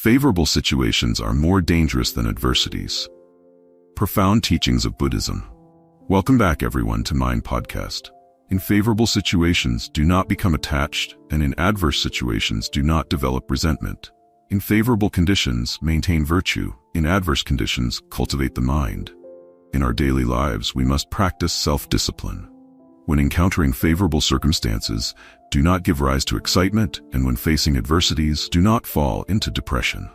Favorable situations are more dangerous than adversities. Profound teachings of Buddhism. Welcome back, everyone, to Mind Podcast. In favorable situations, do not become attached, and in adverse situations, do not develop resentment. In favorable conditions, maintain virtue. In adverse conditions, cultivate the mind. In our daily lives, we must practice self-discipline. When encountering favorable circumstances, do not give rise to excitement, and when facing adversities, do not fall into depression.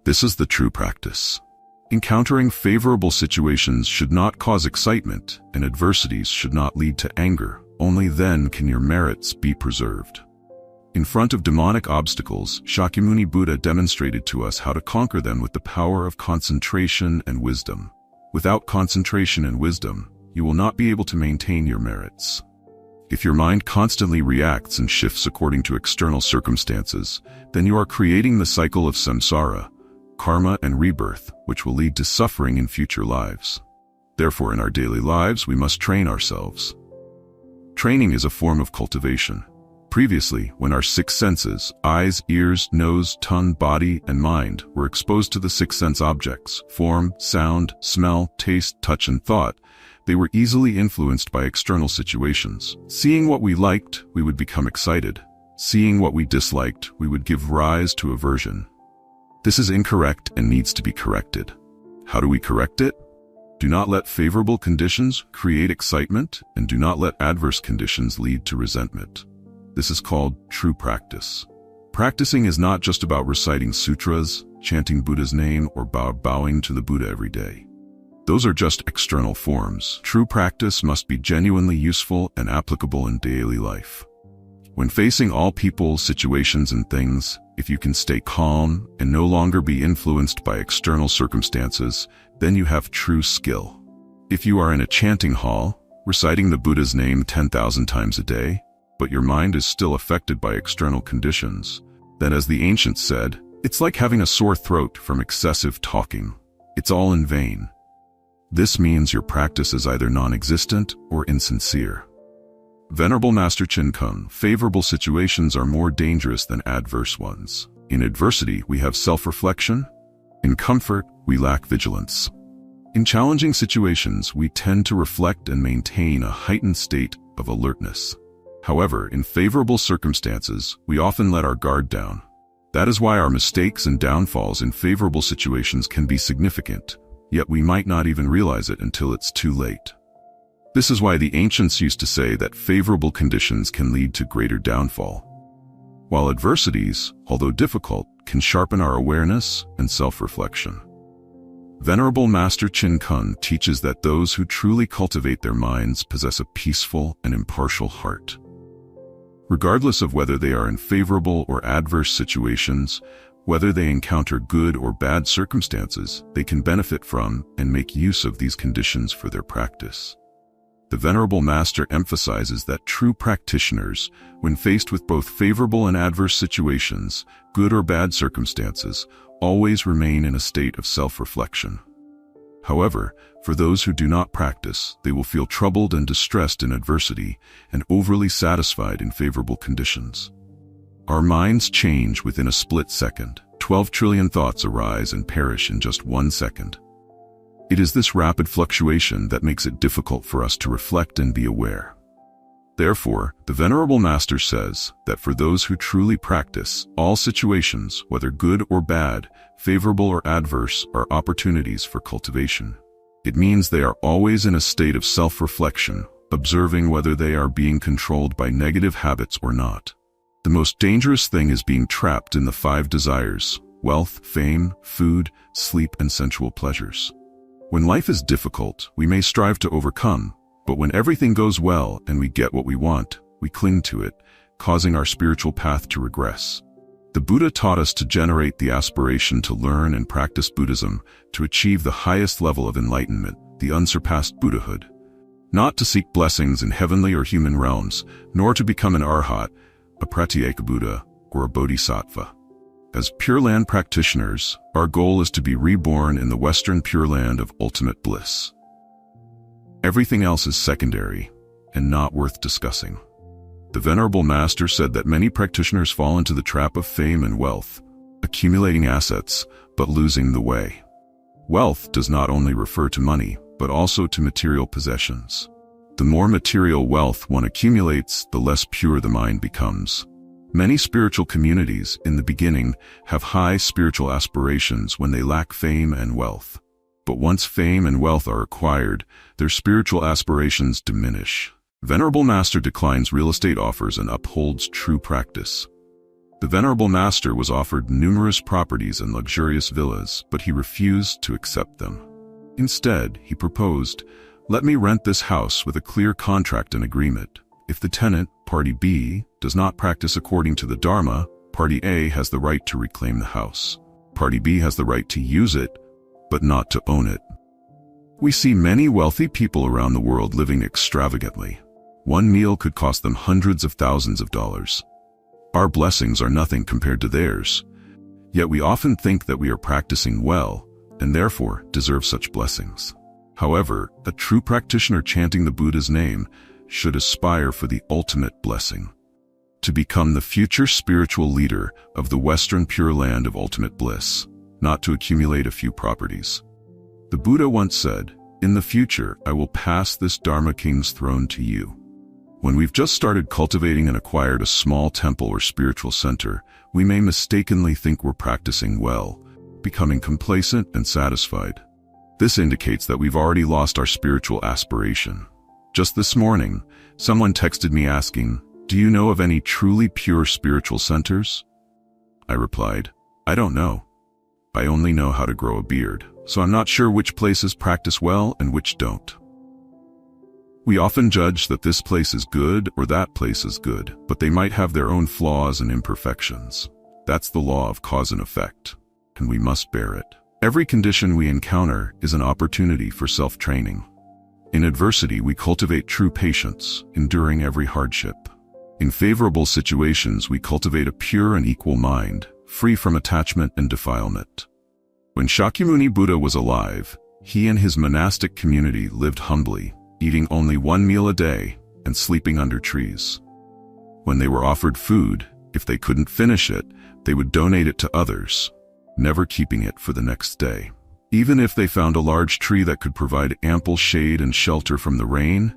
This is the true practice. Encountering favorable situations should not cause excitement, and adversities should not lead to anger. Only then can your merits be preserved. In front of demonic obstacles, Shakyamuni Buddha demonstrated to us how to conquer them with the power of concentration and wisdom. Without concentration and wisdom, you will not be able to maintain your merits. If your mind constantly reacts and shifts according to external circumstances, then you are creating the cycle of samsara, karma, and rebirth, which will lead to suffering in future lives. Therefore, in our daily lives, we must train ourselves. Training is a form of cultivation. Previously, when our six senses, eyes, ears, nose, tongue, body, and mind, were exposed to the six sense objects, form, sound, smell, taste, touch, and thought, they were easily influenced by external situations. Seeing what we liked, we would become excited. Seeing what we disliked, we would give rise to aversion. This is incorrect and needs to be corrected. How do we correct it? Do not let favorable conditions create excitement, and do not let adverse conditions lead to resentment. This is called true practice. Practicing is not just about reciting sutras, chanting Buddha's name, or bowing to the Buddha every day. Those are just external forms. True practice must be genuinely useful and applicable in daily life. When facing all people, situations, and things, if you can stay calm and no longer be influenced by external circumstances, then you have true skill. If you are in a chanting hall, reciting the Buddha's name 10,000 times a day, but your mind is still affected by external conditions, then as the ancients said, it's like having a sore throat from excessive talking. It's all in vain. This means your practice is either non-existent or insincere. Venerable Master Chin Kung, favorable situations are more dangerous than adverse ones. In adversity, we have self-reflection. In comfort, we lack vigilance. In challenging situations, we tend to reflect and maintain a heightened state of alertness. However, in favorable circumstances, we often let our guard down. That is why our mistakes and downfalls in favorable situations can be significant, yet we might not even realize it until it's too late. This is why the ancients used to say that favorable conditions can lead to greater downfall, while adversities, although difficult, can sharpen our awareness and self-reflection. Venerable Master Chin Kung teaches that those who truly cultivate their minds possess a peaceful and impartial heart. Regardless of whether they are in favorable or adverse situations, whether they encounter good or bad circumstances, they can benefit from and make use of these conditions for their practice. The Venerable Master emphasizes that true practitioners, when faced with both favorable and adverse situations, good or bad circumstances, always remain in a state of self-reflection. However, for those who do not practice, they will feel troubled and distressed in adversity and overly satisfied in favorable conditions. Our minds change within a split second. 12 trillion thoughts arise and perish in just 1 second. It is this rapid fluctuation that makes it difficult for us to reflect and be aware. Therefore, the Venerable Master says that for those who truly practice, all situations, whether good or bad, favorable or adverse, are opportunities for cultivation. It means they are always in a state of self-reflection, observing whether they are being controlled by negative habits or not. The most dangerous thing is being trapped in the 5 desires: wealth, fame, food, sleep, and sensual pleasures. When life is difficult, we may strive to overcome, but when everything goes well and we get what we want, we cling to it, causing our spiritual path to regress. The Buddha taught us to generate the aspiration to learn and practice Buddhism to achieve the highest level of enlightenment, the unsurpassed Buddhahood. Not to seek blessings in heavenly or human realms, nor to become an arhat, a pratyeka Buddha, or a bodhisattva. As Pure Land practitioners, our goal is to be reborn in the Western Pure Land of ultimate bliss. Everything else is secondary and not worth discussing. The Venerable Master said that many practitioners fall into the trap of fame and wealth, accumulating assets, but losing the way. Wealth does not only refer to money, but also to material possessions. The more material wealth one accumulates, the less pure the mind becomes. Many spiritual communities, in the beginning, have high spiritual aspirations when they lack fame and wealth. But once fame and wealth are acquired, their spiritual aspirations diminish. Venerable Master declines real estate offers and upholds true practice. The Venerable Master was offered numerous properties and luxurious villas, but he refused to accept them. Instead, he proposed, "Let me rent this house with a clear contract and agreement. If the tenant, Party B, does not practice according to the Dharma, Party A has the right to reclaim the house. Party B has the right to use it, but not to own it." We see many wealthy people around the world living extravagantly. One meal could cost them hundreds of thousands of dollars. Our blessings are nothing compared to theirs. Yet we often think that we are practicing well, and therefore deserve such blessings. However, a true practitioner chanting the Buddha's name should aspire for the ultimate blessing, to become the future spiritual leader of the Western Pure Land of ultimate bliss, not to accumulate a few properties. The Buddha once said, "In the future, I will pass this Dharma King's throne to you." When we've just started cultivating and acquired a small temple or spiritual center, we may mistakenly think we're practicing well, becoming complacent and satisfied. This indicates that we've already lost our spiritual aspiration. Just this morning, someone texted me asking, "Do you know of any truly pure spiritual centers?" I replied, "I don't know. I only know how to grow a beard, so I'm not sure which places practice well and which don't." We often judge that this place is good or that place is good, but they might have their own flaws and imperfections. That's the law of cause and effect, and we must bear it. Every condition we encounter is an opportunity for self-training. In adversity, we cultivate true patience, enduring every hardship. In favorable situations, we cultivate a pure and equal mind, free from attachment and defilement. When Shakyamuni Buddha was alive, he and his monastic community lived humbly, eating only one meal a day and sleeping under trees. When they were offered food, if they couldn't finish it, they would donate it to others, never keeping it for the next day. Even if they found a large tree that could provide ample shade and shelter from the rain,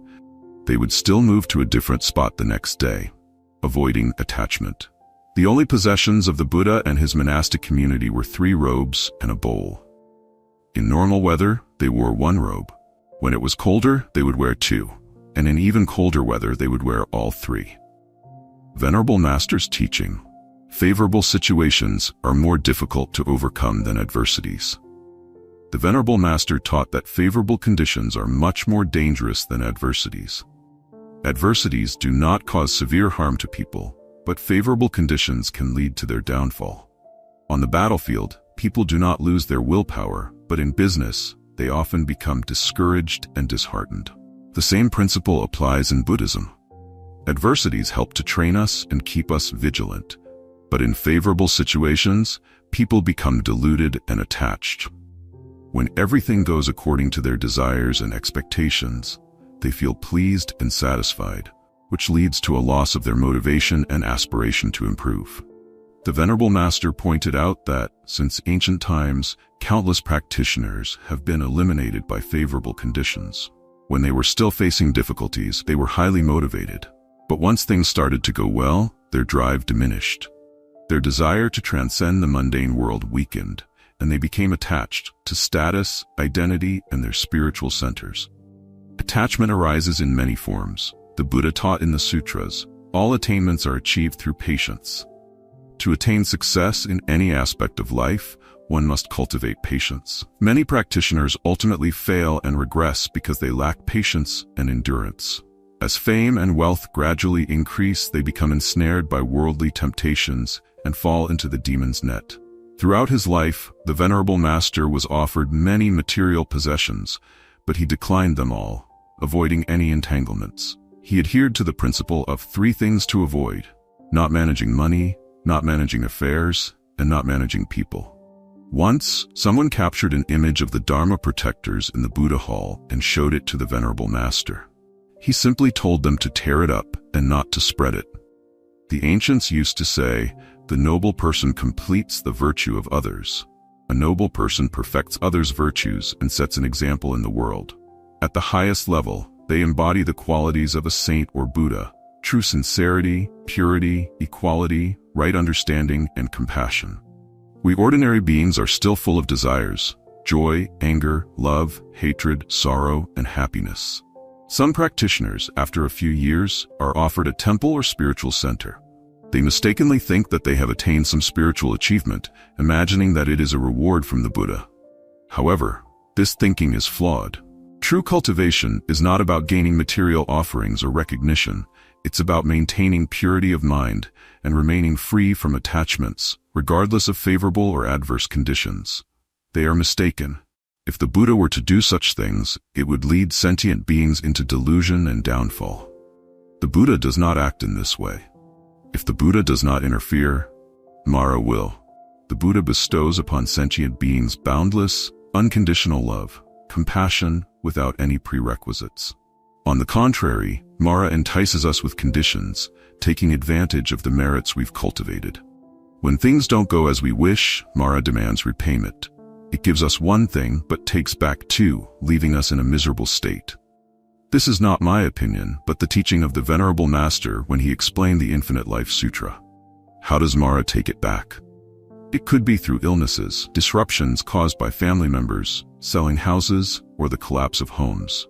they would still move to a different spot the next day, avoiding attachment. The only possessions of the Buddha and his monastic community were 3 robes and a bowl. In normal weather, they wore 1 robe. When it was colder, they would wear 2, and in even colder weather, they would wear all 3. Venerable Master's teaching: favorable situations are more difficult to overcome than adversities. The Venerable Master taught that favorable conditions are much more dangerous than adversities. Adversities do not cause severe harm to people, but favorable conditions can lead to their downfall. On the battlefield, people do not lose their willpower, but in business, they often become discouraged and disheartened. The same principle applies in Buddhism. Adversities help to train us and keep us vigilant, but in favorable situations, people become deluded and attached. When everything goes according to their desires and expectations, they feel pleased and satisfied, which leads to a loss of their motivation and aspiration to improve. The Venerable Master pointed out that, since ancient times, countless practitioners have been eliminated by favorable conditions. When they were still facing difficulties, they were highly motivated. But once things started to go well, their drive diminished. Their desire to transcend the mundane world weakened, and they became attached to status, identity, and their spiritual centers. Attachment arises in many forms. The Buddha taught in the sutras, all attainments are achieved through patience. To attain success in any aspect of life, one must cultivate patience. Many practitioners ultimately fail and regress because they lack patience and endurance. As fame and wealth gradually increase, they become ensnared by worldly temptations and fall into the demon's net. Throughout his life, the Venerable Master was offered many material possessions, but he declined them all, avoiding any entanglements. He adhered to the principle of 3 things to avoid: not managing money, not managing affairs, and not managing people. Once, someone captured an image of the Dharma protectors in the Buddha Hall and showed it to the Venerable Master. He simply told them to tear it up and not to spread it. The ancients used to say, The noble person completes the virtue of others. A noble person perfects others' virtues and sets an example in the world. At the highest level, they embody the qualities of a saint or Buddha: true sincerity, purity, equality, right understanding, and compassion. We ordinary beings are still full of desires: joy, anger, love, hatred, sorrow, and happiness. Some practitioners, after a few years, are offered a temple or spiritual center. They mistakenly think that they have attained some spiritual achievement, imagining that it is a reward from the Buddha. However, this thinking is flawed. True cultivation is not about gaining material offerings or recognition. It's about maintaining purity of mind and remaining free from attachments, regardless of favorable or adverse conditions. They are mistaken. If the Buddha were to do such things, it would lead sentient beings into delusion and downfall. The Buddha does not act in this way. If the Buddha does not interfere, Mara will. The Buddha bestows upon sentient beings boundless, unconditional love, compassion, without any prerequisites. On the contrary, Mara entices us with conditions, taking advantage of the merits we've cultivated. When things don't go as we wish, Mara demands repayment. It gives us one thing but takes back two, leaving us in a miserable state. This is not my opinion, but the teaching of the Venerable Master when he explained the Infinite Life Sutra. How does Mara take it back? It could be through illnesses, disruptions caused by family members, selling houses, or the collapse of homes.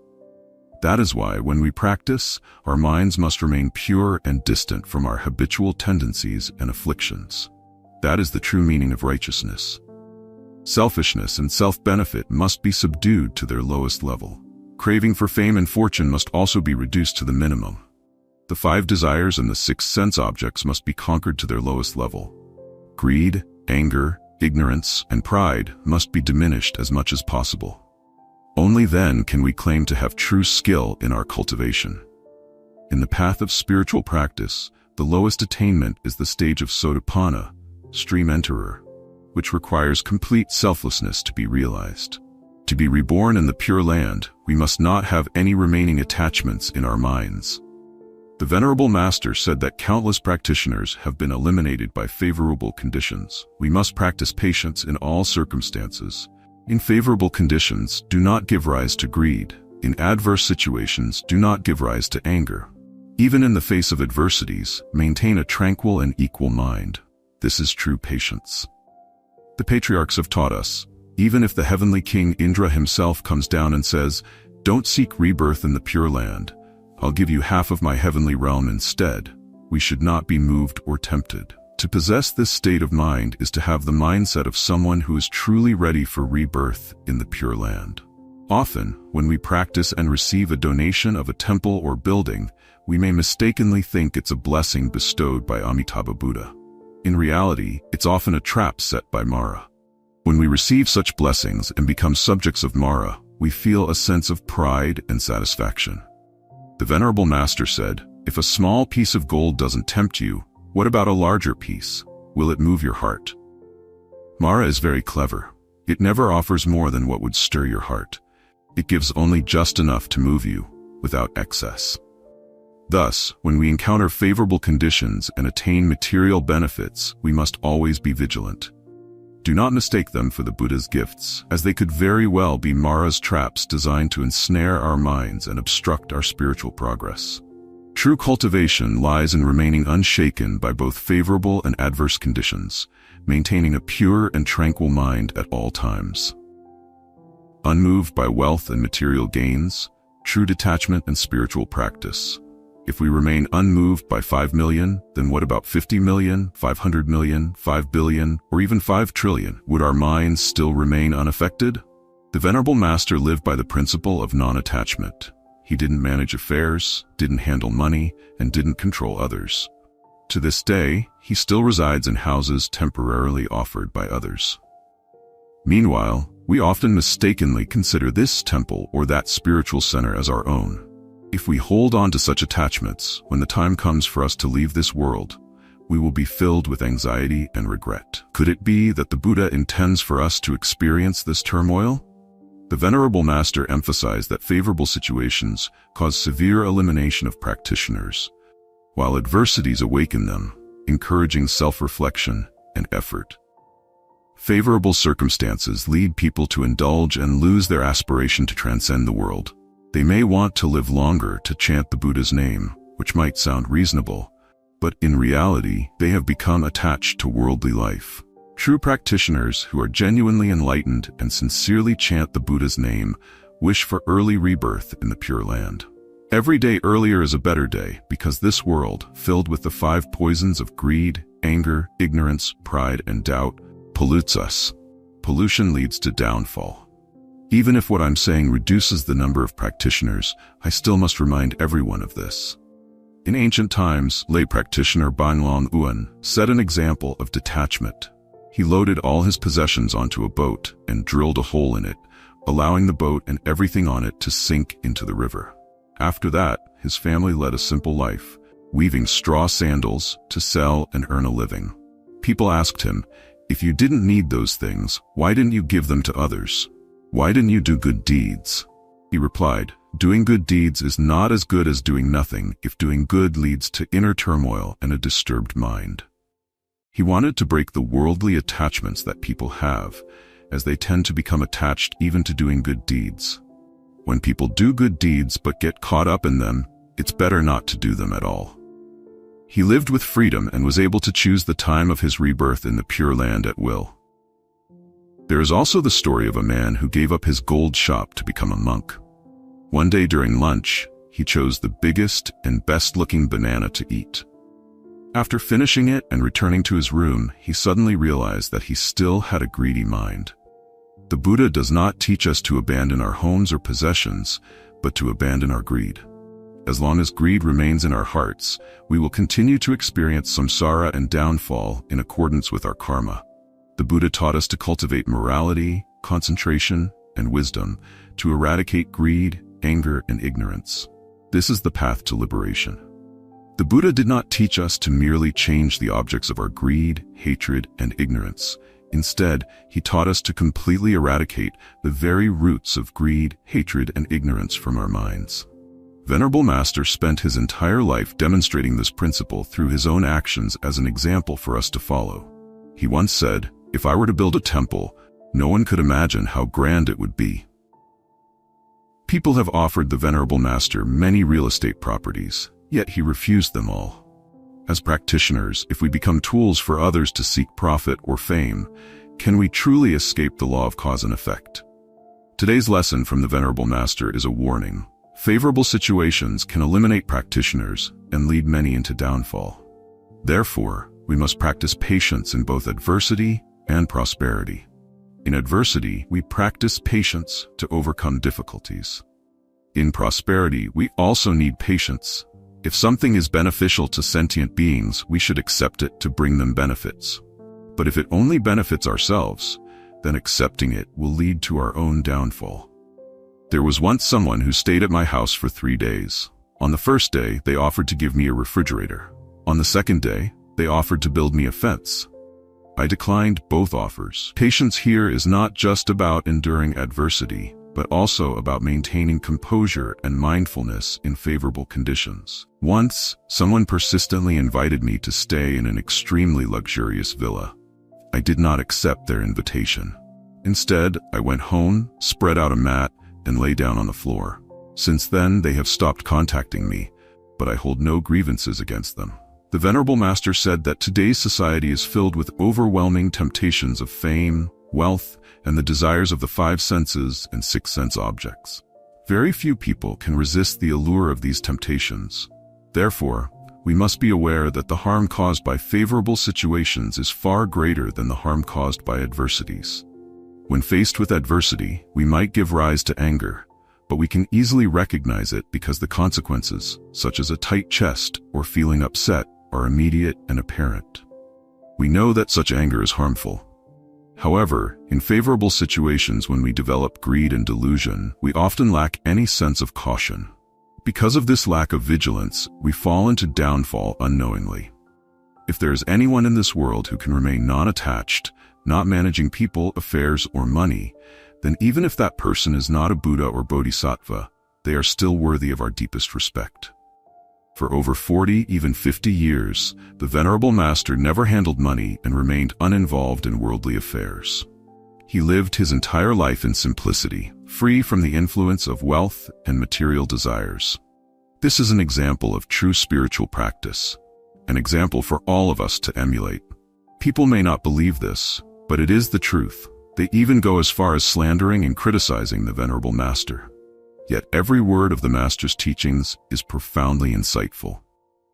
That is why, when we practice, our minds must remain pure and distant from our habitual tendencies and afflictions. That is the true meaning of righteousness. Selfishness and self-benefit must be subdued to their lowest level. Craving for fame and fortune must also be reduced to the minimum. The 5 desires and the 6 sense objects must be conquered to their lowest level. Greed, anger, ignorance, and pride must be diminished as much as possible. Only then can we claim to have true skill in our cultivation. In the path of spiritual practice, the lowest attainment is the stage of Sotapanna, stream enterer, which requires complete selflessness to be realized. To be reborn in the Pure Land, we must not have any remaining attachments in our minds. The Venerable Master said that countless practitioners have been eliminated by favorable conditions. We must practice patience in all circumstances. In favorable conditions, do not give rise to greed. In adverse situations, do not give rise to anger. Even in the face of adversities, maintain a tranquil and equal mind. This is true patience. The patriarchs have taught us, even if the heavenly king Indra himself comes down and says, "Don't seek rebirth in the Pure Land. I'll give you half of my heavenly realm instead," we should not be moved or tempted. To possess this state of mind is to have the mindset of someone who is truly ready for rebirth in the Pure Land. Often, when we practice and receive a donation of a temple or building, we may mistakenly think it's a blessing bestowed by Amitabha Buddha. In reality, it's often a trap set by Mara. When we receive such blessings and become subjects of Mara, we feel a sense of pride and satisfaction. The Venerable Master said, "If a small piece of gold doesn't tempt you, what about a larger piece? Will it move your heart?" Mara is very clever. It never offers more than what would stir your heart. It gives only just enough to move you, without excess. Thus, when we encounter favorable conditions and attain material benefits, we must always be vigilant. Do not mistake them for the Buddha's gifts, as they could very well be Mara's traps designed to ensnare our minds and obstruct our spiritual progress. True cultivation lies in remaining unshaken by both favorable and adverse conditions, maintaining a pure and tranquil mind at all times. Unmoved by wealth and material gains, true detachment and spiritual practice. If we remain unmoved by 5 million, then what about 50 million, 500 million, 5 billion, or even 5 trillion? Would our minds still remain unaffected? The Venerable Master lived by the principle of non-attachment. He didn't manage affairs, didn't handle money, and didn't control others. To this day, he still resides in houses temporarily offered by others. Meanwhile, we often mistakenly consider this temple or that spiritual center as our own. If we hold on to such attachments, when the time comes for us to leave this world, we will be filled with anxiety and regret. Could it be that the Buddha intends for us to experience this turmoil? The Venerable Master emphasized that favorable situations cause severe elimination of practitioners, while adversities awaken them, encouraging self-reflection and effort. Favorable circumstances lead people to indulge and lose their aspiration to transcend the world. They may want to live longer to chant the Buddha's name, which might sound reasonable, but in reality, they have become attached to worldly life. True practitioners who are genuinely enlightened and sincerely chant the Buddha's name wish for early rebirth in the Pure Land. Every day earlier is a better day because this world, filled with the 5 poisons of greed, anger, ignorance, pride, and doubt, pollutes us. Pollution leads to downfall. Even if what I'm saying reduces the number of practitioners, I still must remind everyone of this. In ancient times, lay practitioner Banlong Uan set an example of detachment. He loaded all his possessions onto a boat and drilled a hole in it, allowing the boat and everything on it to sink into the river. After that, his family led a simple life, weaving straw sandals to sell and earn a living. People asked him, "If you didn't need those things, why didn't you give them to others? Why didn't you do good deeds?" He replied, "Doing good deeds is not as good as doing nothing if doing good leads to inner turmoil and a disturbed mind." He wanted to break the worldly attachments that people have, as they tend to become attached even to doing good deeds. When people do good deeds but get caught up in them, it's better not to do them at all. He lived with freedom and was able to choose the time of his rebirth in the Pure Land at will. There is also the story of a man who gave up his gold shop to become a monk. One day during lunch, he chose the biggest and best-looking banana to eat. After finishing it and returning to his room, he suddenly realized that he still had a greedy mind. The Buddha does not teach us to abandon our homes or possessions, but to abandon our greed. As long as greed remains in our hearts, we will continue to experience samsara and downfall in accordance with our karma. The Buddha taught us to cultivate morality, concentration, and wisdom, to eradicate greed, anger, and ignorance. This is the path to liberation. The Buddha did not teach us to merely change the objects of our greed, hatred, and ignorance. Instead, he taught us to completely eradicate the very roots of greed, hatred, and ignorance from our minds. Venerable Master spent his entire life demonstrating this principle through his own actions as an example for us to follow. He once said, "If I were to build a temple, no one could imagine how grand it would be." People have offered the Venerable Master many real estate properties, yet he refused them all. As practitioners, if we become tools for others to seek profit or fame, can we truly escape the law of cause and effect? Today's lesson from the Venerable Master is a warning. Favorable situations can eliminate practitioners and lead many into downfall. Therefore, we must practice patience in both adversity and prosperity. In adversity, we practice patience to overcome difficulties. In prosperity, we also need patience. If something is beneficial to sentient beings, we should accept it to bring them benefits. But if it only benefits ourselves, then accepting it will lead to our own downfall. There was once someone who stayed at my house for 3 days. On the first day, they offered to give me a refrigerator. On the second day, they offered to build me a fence. I declined both offers. Patience here is not just about enduring adversity, but also about maintaining composure and mindfulness in favorable conditions. Once, someone persistently invited me to stay in an extremely luxurious villa. I did not accept their invitation. Instead, I went home, spread out a mat, and lay down on the floor. Since then, they have stopped contacting me, but I hold no grievances against them. The Venerable Master said that today's society is filled with overwhelming temptations of fame, wealth, and the desires of the 5 senses and 6 sense objects. Very few people can resist the allure of these temptations. Therefore, we must be aware that the harm caused by favorable situations is far greater than the harm caused by adversities. When faced with adversity, we might give rise to anger, but we can easily recognize it because the consequences, such as a tight chest or feeling upset, are immediate and apparent. We know that such anger is harmful. However, in favorable situations when we develop greed and delusion, we often lack any sense of caution. Because of this lack of vigilance, we fall into downfall unknowingly. If there is anyone in this world who can remain non-attached, not managing people, affairs, or money, then even if that person is not a Buddha or Bodhisattva, they are still worthy of our deepest respect. For over 40, even 50 years, the Venerable Master never handled money and remained uninvolved in worldly affairs. He lived his entire life in simplicity, free from the influence of wealth and material desires. This is an example of true spiritual practice, an example for all of us to emulate. People may not believe this, but it is the truth. They even go as far as slandering and criticizing the Venerable Master. Yet every word of the Master's teachings is profoundly insightful.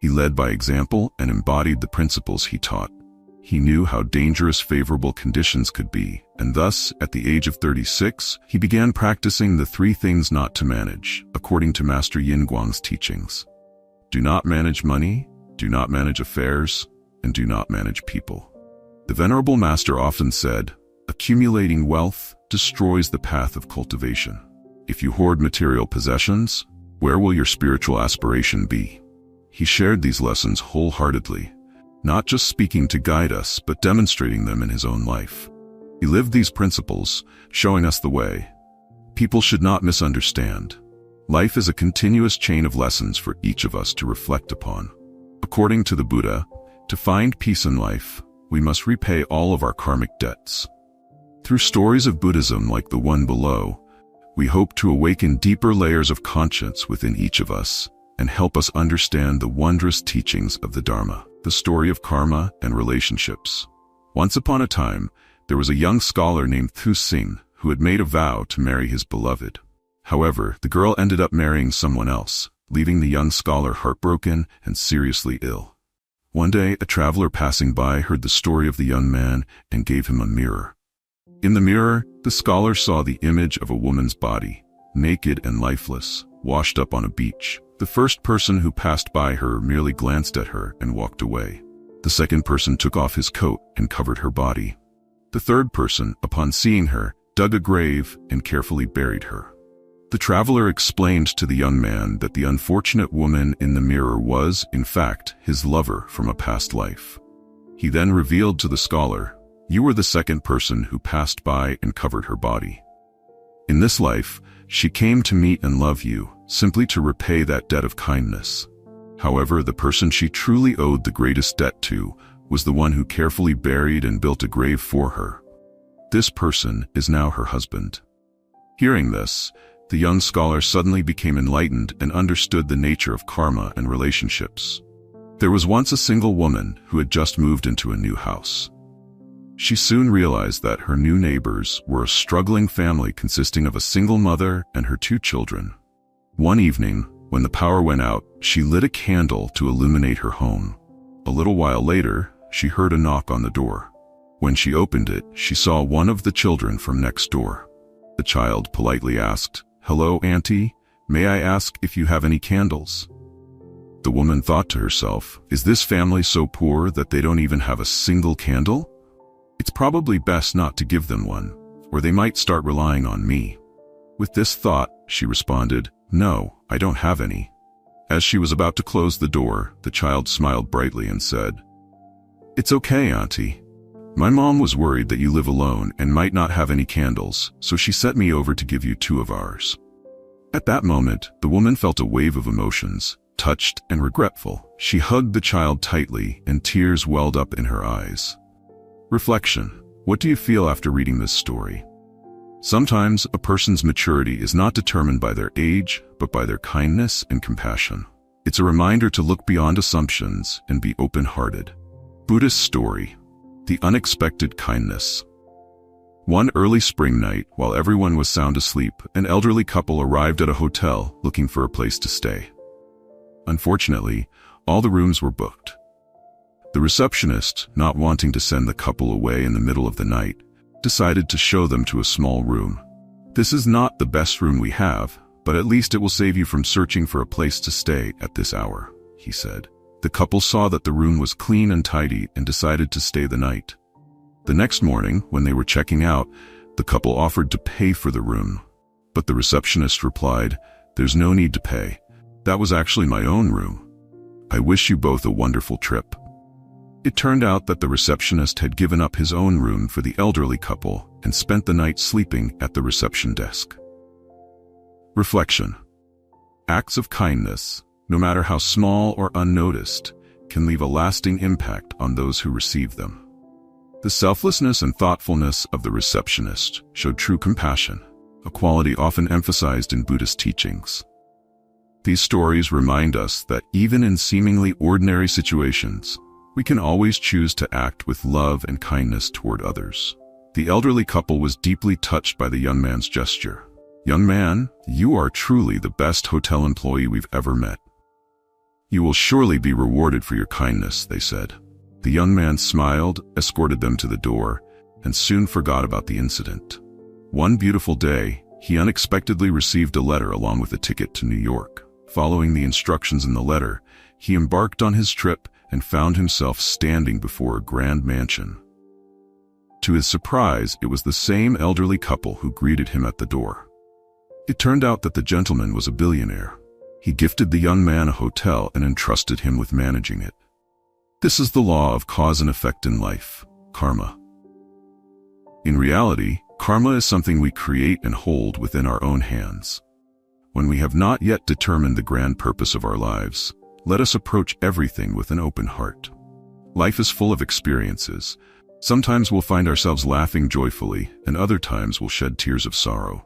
He led by example and embodied the principles he taught. He knew how dangerous favorable conditions could be, and thus, at the age of 36, he began practicing the 3 things not to manage, according to Master Yin Guang's teachings. Do not manage money, do not manage affairs, and do not manage people. The Venerable Master often said, accumulating wealth destroys the path of cultivation. If you hoard material possessions, where will your spiritual aspiration be? He shared these lessons wholeheartedly, not just speaking to guide us, but demonstrating them in his own life. He lived these principles, showing us the way. People should not misunderstand. Life is a continuous chain of lessons for each of us to reflect upon. According to the Buddha, to find peace in life, we must repay all of our karmic debts. Through stories of Buddhism like the one below, we hope to awaken deeper layers of conscience within each of us and help us understand the wondrous teachings of the Dharma, the story of karma and relationships. Once upon a time, there was a young scholar named Thu Sing who had made a vow to marry his beloved. However, the girl ended up marrying someone else, leaving the young scholar heartbroken and seriously ill. One day, a traveler passing by heard the story of the young man and gave him a mirror. In the mirror, the scholar saw the image of a woman's body, naked and lifeless, washed up on a beach. The first person who passed by her merely glanced at her and walked away. The second person took off his coat and covered her body. The third person, upon seeing her, dug a grave and carefully buried her. The traveler explained to the young man that the unfortunate woman in the mirror was, in fact, his lover from a past life. He then revealed to the scholar, "You were the second person who passed by and covered her body. In this life, she came to meet and love you, simply to repay that debt of kindness. However, the person she truly owed the greatest debt to was the one who carefully buried and built a grave for her. This person is now her husband." Hearing this, the young scholar suddenly became enlightened and understood the nature of karma and relationships. There was once a single woman who had just moved into a new house. She soon realized that her new neighbors were a struggling family consisting of a single mother and her 2 children. One evening, when the power went out, she lit a candle to illuminate her home. A little while later, she heard a knock on the door. When she opened it, she saw one of the children from next door. The child politely asked, "Hello, Auntie, may I ask if you have any candles?" The woman thought to herself, "Is this family so poor that they don't even have a single candle? It's probably best not to give them one, or they might start relying on me." With this thought, she responded, "No, I don't have any." As she was about to close the door, the child smiled brightly and said, "It's okay, Auntie. My mom was worried that you live alone and might not have any candles, so she sent me over to give you 2 of ours." At that moment, the woman felt a wave of emotions, touched and regretful. She hugged the child tightly, and tears welled up in her eyes. Reflection. What do you feel after reading this story? Sometimes a person's maturity is not determined by their age, but by their kindness and compassion. It's a reminder to look beyond assumptions and be open-hearted. Buddhist story. The unexpected kindness. One early spring night, while everyone was sound asleep, an elderly couple arrived at a hotel looking for a place to stay. Unfortunately, all the rooms were booked. The receptionist, not wanting to send the couple away in the middle of the night, decided to show them to a small room. "This is not the best room we have, but at least it will save you from searching for a place to stay at this hour," he said. The couple saw that the room was clean and tidy and decided to stay the night. The next morning, when they were checking out, the couple offered to pay for the room. But the receptionist replied, "There's no need to pay. That was actually my own room. I wish you both a wonderful trip." It turned out that the receptionist had given up his own room for the elderly couple and spent the night sleeping at the reception desk. Reflection. Acts of kindness, no matter how small or unnoticed, can leave a lasting impact on those who receive them. The selflessness and thoughtfulness of the receptionist showed true compassion, a quality often emphasized in Buddhist teachings. These stories remind us that even in seemingly ordinary situations, we can always choose to act with love and kindness toward others. The elderly couple was deeply touched by the young man's gesture. "Young man, you are truly the best hotel employee we've ever met. You will surely be rewarded for your kindness," they said. The young man smiled, escorted them to the door, and soon forgot about the incident. One beautiful day, he unexpectedly received a letter along with a ticket to New York. Following the instructions in the letter, he embarked on his trip and found himself standing before a grand mansion. To his surprise, it was the same elderly couple who greeted him at the door. It turned out that the gentleman was a billionaire. He gifted the young man a hotel and entrusted him with managing it. This is the law of cause and effect in life, karma. In reality, karma is something we create and hold within our own hands. When we have not yet determined the grand purpose of our lives, let us approach everything with an open heart. Life is full of experiences. Sometimes we'll find ourselves laughing joyfully, and other times we'll shed tears of sorrow.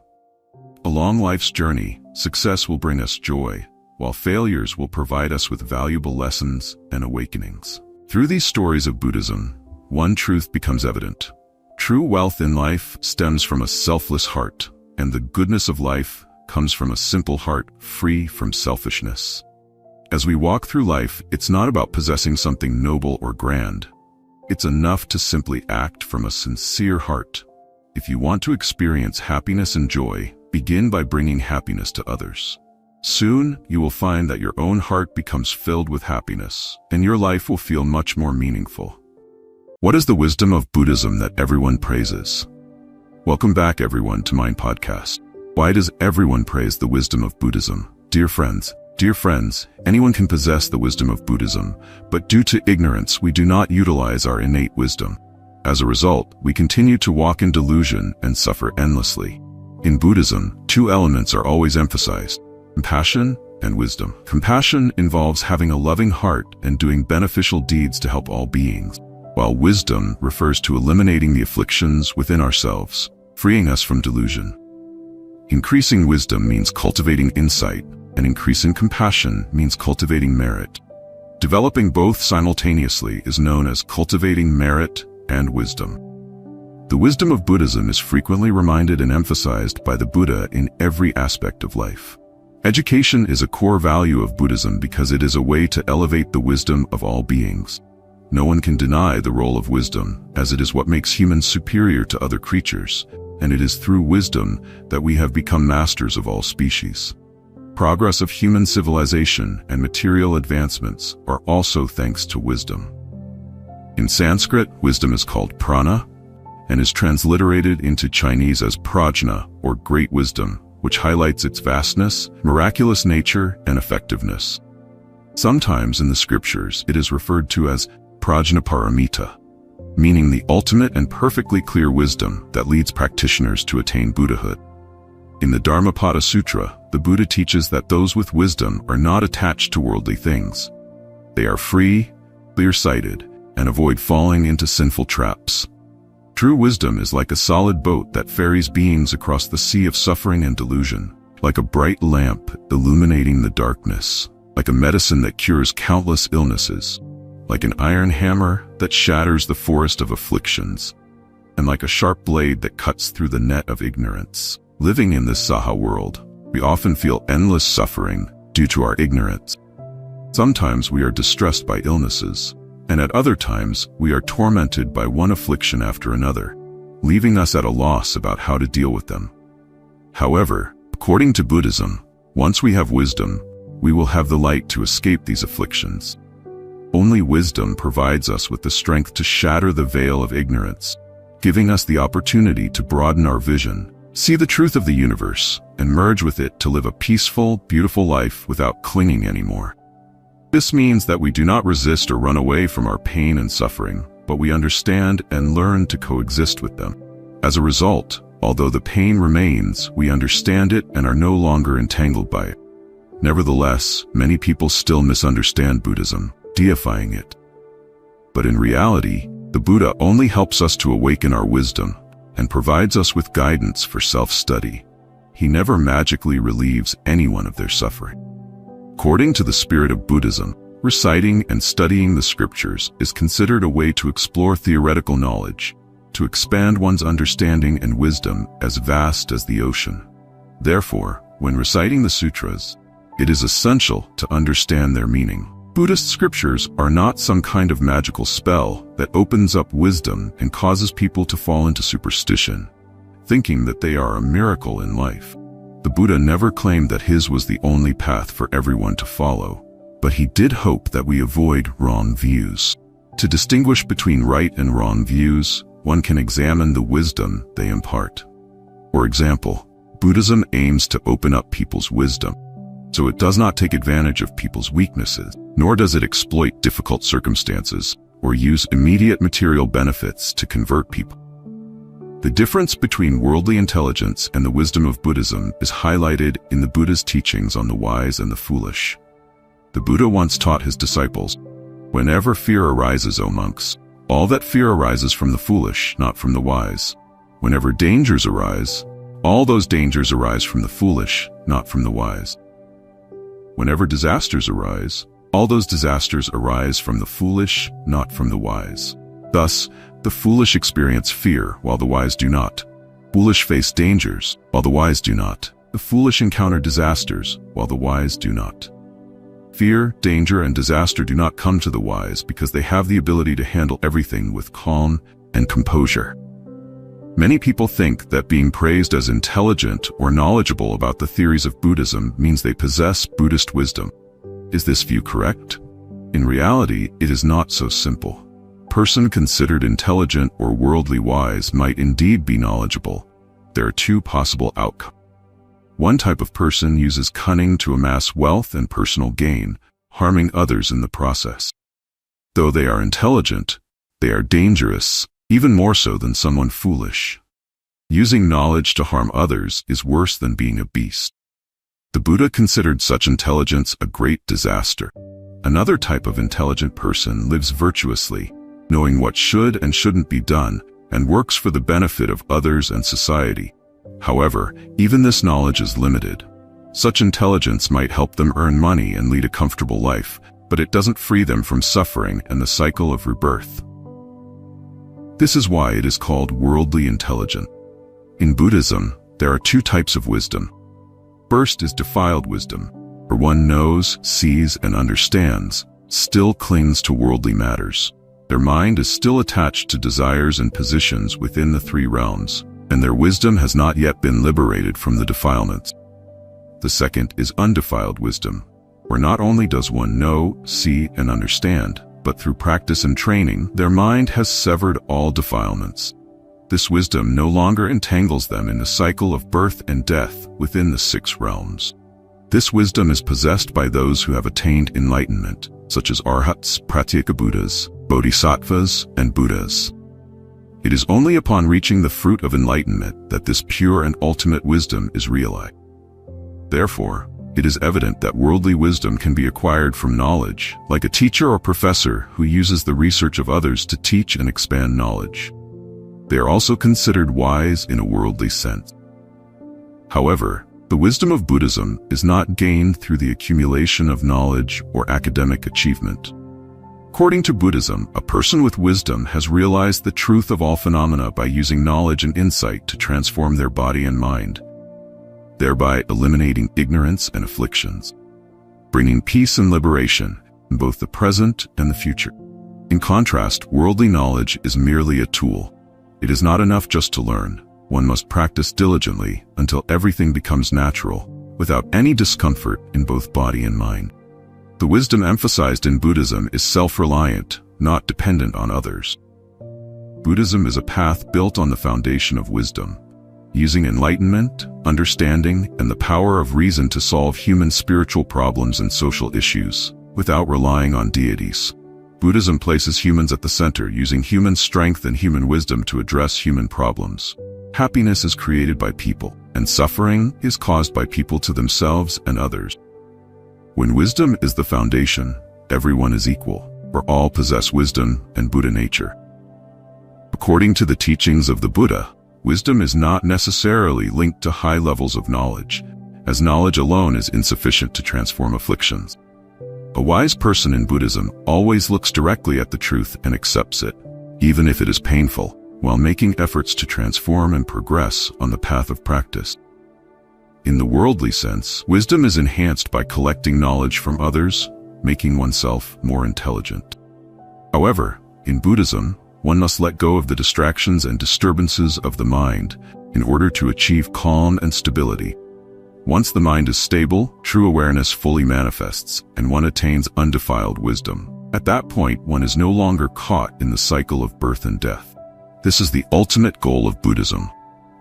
Along life's journey, success will bring us joy, while failures will provide us with valuable lessons and awakenings. Through these stories of Buddhism, one truth becomes evident. True wealth in life stems from a selfless heart, and the goodness of life comes from a simple heart free from selfishness. As we walk through life, it's not about possessing something noble or grand. It's enough to simply act from a sincere heart. If you want to experience happiness and joy, begin by bringing happiness to others. Soon, you will find that your own heart becomes filled with happiness, and your life will feel much more meaningful. What is the wisdom of Buddhism that everyone praises? Welcome back, everyone, to Mind Podcast. Why does everyone praise the wisdom of Buddhism? Dear friends, anyone can possess the wisdom of Buddhism, but due to ignorance, we do not utilize our innate wisdom. As a result, we continue to walk in delusion and suffer endlessly. In Buddhism, two elements are always emphasized: compassion and wisdom. Compassion involves having a loving heart and doing beneficial deeds to help all beings, while wisdom refers to eliminating the afflictions within ourselves, freeing us from delusion. Increasing wisdom means cultivating insight, and increasing compassion means cultivating merit. Developing both simultaneously is known as cultivating merit and wisdom. The wisdom of Buddhism is frequently reminded and emphasized by the Buddha in every aspect of life. Education is a core value of Buddhism because it is a way to elevate the wisdom of all beings. No one can deny the role of wisdom, as it is what makes humans superior to other creatures, and it is through wisdom that we have become masters of all species. Progress of human civilization and material advancements are also thanks to wisdom. In Sanskrit, wisdom is called prana and is transliterated into Chinese as prajna, or great wisdom, which highlights its vastness, miraculous nature, and effectiveness. Sometimes in the scriptures, it is referred to as prajnaparamita, meaning the ultimate and perfectly clear wisdom that leads practitioners to attain Buddhahood. In the Dharmapada Sutra, the Buddha teaches that those with wisdom are not attached to worldly things. They are free, clear-sighted, and avoid falling into sinful traps. True wisdom is like a solid boat that ferries beings across the sea of suffering and delusion, like a bright lamp illuminating the darkness, like a medicine that cures countless illnesses, like an iron hammer that shatters the forest of afflictions, and like a sharp blade that cuts through the net of ignorance. Living in this Saha world, we often feel endless suffering due to our ignorance. Sometimes we are distressed by illnesses, and at other times we are tormented by one affliction after another, leaving us at a loss about how to deal with them. However, according to Buddhism, once we have wisdom, we will have the light to escape these afflictions. Only wisdom provides us with the strength to shatter the veil of ignorance, giving us the opportunity to broaden our vision, see the truth of the universe, and merge with it to live a peaceful, beautiful life without clinging anymore. This means that we do not resist or run away from our pain and suffering, but we understand and learn to coexist with them. As a result, although the pain remains, we understand it and are no longer entangled by it. Nevertheless, many people still misunderstand Buddhism, deifying it. But in reality, the Buddha only helps us to awaken our wisdom and provides us with guidance for self-study. He never magically relieves anyone of their suffering. According to the spirit of Buddhism, reciting and studying the scriptures is considered a way to explore theoretical knowledge, to expand one's understanding and wisdom as vast as the ocean. Therefore, when reciting the sutras, it is essential to understand their meaning. Buddhist scriptures are not some kind of magical spell that opens up wisdom and causes people to fall into superstition, thinking that they are a miracle in life. The Buddha never claimed that his was the only path for everyone to follow, but he did hope that we avoid wrong views. To distinguish between right and wrong views, one can examine the wisdom they impart. For example, Buddhism aims to open up people's wisdom, so it does not take advantage of people's weaknesses, nor does it exploit difficult circumstances or use immediate material benefits to convert people. The difference between worldly intelligence and the wisdom of Buddhism is highlighted in the Buddha's teachings on the wise and the foolish. The Buddha once taught his disciples, "Whenever fear arises, O monks, all that fear arises from the foolish, not from the wise. Whenever dangers arise, all those dangers arise from the foolish, not from the wise. Whenever disasters arise, all those disasters arise from the foolish, not from the wise. Thus, the foolish experience fear, while the wise do not. Foolish face dangers, while the wise do not. The foolish encounter disasters, while the wise do not. Fear, danger, and disaster do not come to the wise because they have the ability to handle everything with calm and composure." Many people think that being praised as intelligent or knowledgeable about the theories of Buddhism means they possess Buddhist wisdom. Is this view correct? In reality, it is not so simple. A person considered intelligent or worldly wise might indeed be knowledgeable. There are two possible outcomes. One type of person uses cunning to amass wealth and personal gain, harming others in the process. Though they are intelligent, they are dangerous, even more so than someone foolish. Using knowledge to harm others is worse than being a beast. The Buddha considered such intelligence a great disaster. Another type of intelligent person lives virtuously, knowing what should and shouldn't be done, and works for the benefit of others and society. However, even this knowledge is limited. Such intelligence might help them earn money and lead a comfortable life, but it doesn't free them from suffering and the cycle of rebirth. This is why it is called worldly intelligence. In Buddhism, there are two types of wisdom. First is defiled wisdom, where one knows, sees, and understands, still clings to worldly matters. Their mind is still attached to desires and positions within the three realms, and their wisdom has not yet been liberated from the defilements. The second is undefiled wisdom, where not only does one know, see, and understand, but through practice and training, their mind has severed all defilements. This wisdom no longer entangles them in the cycle of birth and death within the six realms. This wisdom is possessed by those who have attained enlightenment, such as arhats, pratyeka Buddhas, bodhisattvas, and Buddhas. It is only upon reaching the fruit of enlightenment that this pure and ultimate wisdom is realized. Therefore, it is evident that worldly wisdom can be acquired from knowledge, like a teacher or professor who uses the research of others to teach and expand knowledge. They are also considered wise in a worldly sense. However, the wisdom of Buddhism is not gained through the accumulation of knowledge or academic achievement. According to Buddhism, a person with wisdom has realized the truth of all phenomena by using knowledge and insight to transform their body and mind, thereby eliminating ignorance and afflictions, bringing peace and liberation in both the present and the future. In contrast, worldly knowledge is merely a tool. It is not enough just to learn. One must practice diligently until everything becomes natural, without any discomfort in both body and mind. The wisdom emphasized in Buddhism is self-reliant, not dependent on others. Buddhism is a path built on the foundation of wisdom, using enlightenment, understanding, and the power of reason to solve human spiritual problems and social issues, without relying on deities. Buddhism places humans at the center, using human strength and human wisdom to address human problems. Happiness is created by people, and suffering is caused by people to themselves and others. When wisdom is the foundation, everyone is equal, for all possess wisdom and Buddha nature. According to the teachings of the Buddha, wisdom is not necessarily linked to high levels of knowledge, as knowledge alone is insufficient to transform afflictions. A wise person in Buddhism always looks directly at the truth and accepts it, even if it is painful, while making efforts to transform and progress on the path of practice. In the worldly sense, wisdom is enhanced by collecting knowledge from others, making oneself more intelligent. However, in Buddhism, one must let go of the distractions and disturbances of the mind in order to achieve calm and stability. Once the mind is stable, true awareness fully manifests, and one attains undefiled wisdom. At that point, one is no longer caught in the cycle of birth and death. This is the ultimate goal of Buddhism,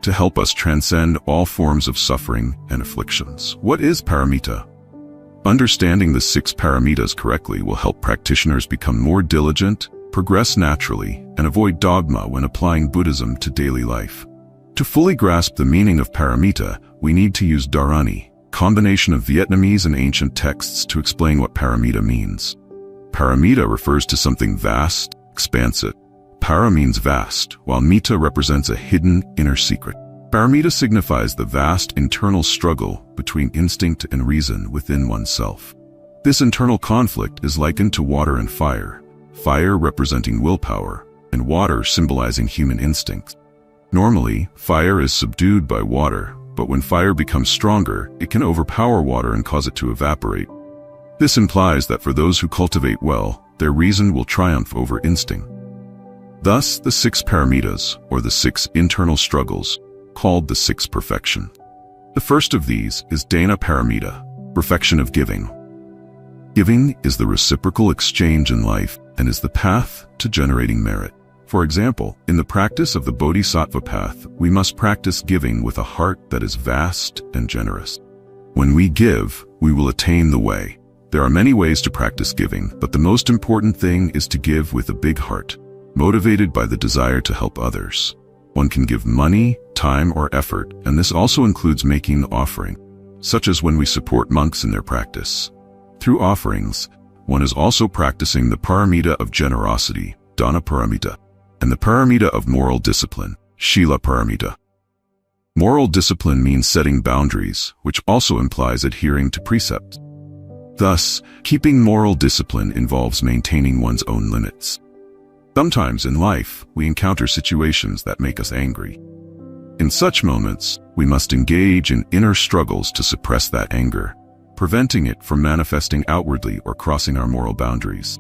to help us transcend all forms of suffering and afflictions. What is paramita? Understanding the 6 paramitas correctly will help practitioners become more diligent, progress naturally, and avoid dogma when applying Buddhism to daily life. To fully grasp the meaning of paramita, we need to use dharani, combination of Vietnamese and ancient texts, to explain what paramita means. Paramita refers to something vast, expansive. Para means vast, while mita represents a hidden inner secret. Paramita signifies the vast internal struggle between instinct and reason within oneself. This internal conflict is likened to water and fire, fire representing willpower, and water symbolizing human instincts. Normally, fire is subdued by water, but when fire becomes stronger, it can overpower water and cause it to evaporate. This implies that for those who cultivate well, their reason will triumph over instinct. Thus, the 6 paramitas, or the 6 internal struggles, called the 6 perfection. The first of these is dana paramita, perfection of giving. Giving is the reciprocal exchange in life and is the path to generating merit. For example, in the practice of the bodhisattva path, we must practice giving with a heart that is vast and generous. When we give, we will attain the way. There are many ways to practice giving, but the most important thing is to give with a big heart, motivated by the desire to help others. One can give money, time, or effort, and this also includes making an offering, such as when we support monks in their practice. Through offerings, one is also practicing the paramita of generosity, dana paramita, and the paramita of moral discipline, shila paramita. Moral discipline means setting boundaries, which also implies adhering to precepts. Thus, keeping moral discipline involves maintaining one's own limits. Sometimes in life, we encounter situations that make us angry. In such moments, we must engage in inner struggles to suppress that anger, preventing it from manifesting outwardly or crossing our moral boundaries.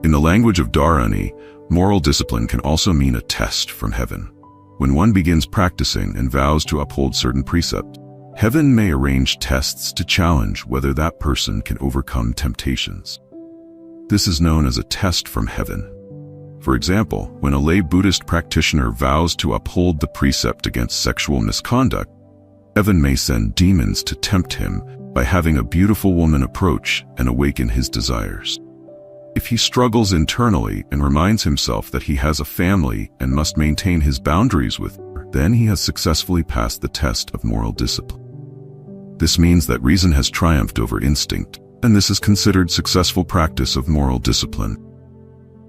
In the language of dharani, moral discipline can also mean a test from heaven. When one begins practicing and vows to uphold certain precepts, heaven may arrange tests to challenge whether that person can overcome temptations. This is known as a test from heaven. For example, when a lay Buddhist practitioner vows to uphold the precept against sexual misconduct, heaven may send demons to tempt him by having a beautiful woman approach and awaken his desires. If he struggles internally and reminds himself that he has a family and must maintain his boundaries with her, then he has successfully passed the test of moral discipline. This means that reason has triumphed over instinct, and this is considered successful practice of moral discipline.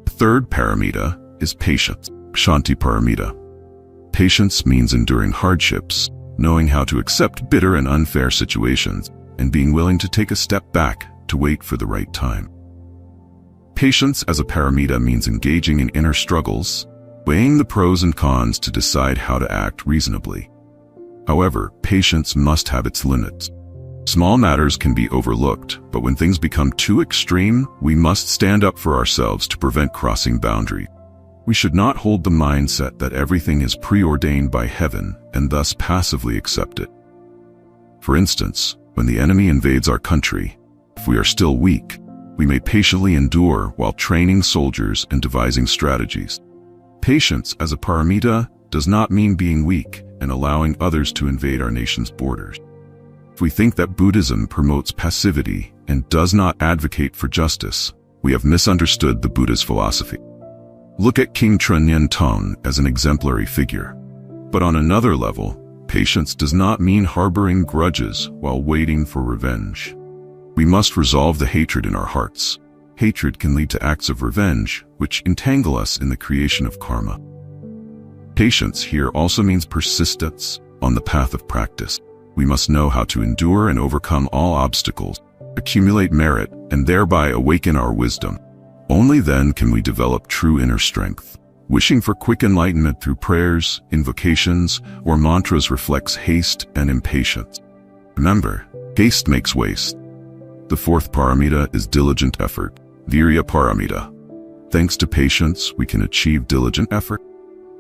The third paramita is patience, shanti paramita. Patience means enduring hardships, knowing how to accept bitter and unfair situations, and being willing to take a step back to wait for the right time. Patience as a paramita means engaging in inner struggles, weighing the pros and cons to decide how to act reasonably. However, patience must have its limits. Small matters can be overlooked, but when things become too extreme, we must stand up for ourselves to prevent crossing boundaries. We should not hold the mindset that everything is preordained by heaven and thus passively accept it. For instance, when the enemy invades our country, if we are still weak, we may patiently endure while training soldiers and devising strategies. Patience as a paramita does not mean being weak and allowing others to invade our nation's borders. If we think that Buddhism promotes passivity and does not advocate for justice, we have misunderstood the Buddha's philosophy. Look at King Trunyen Tong as an exemplary figure. But on another level, patience does not mean harboring grudges while waiting for revenge. We must resolve the hatred in our hearts. Hatred can lead to acts of revenge, which entangle us in the creation of karma. Patience here also means persistence on the path of practice. We must know how to endure and overcome all obstacles, accumulate merit, and thereby awaken our wisdom. Only then can we develop true inner strength. Wishing for quick enlightenment through prayers, invocations, or mantras reflects haste and impatience. Remember, haste makes waste. The fourth paramita is diligent effort, virya paramita. Thanks to patience, we can achieve diligent effort.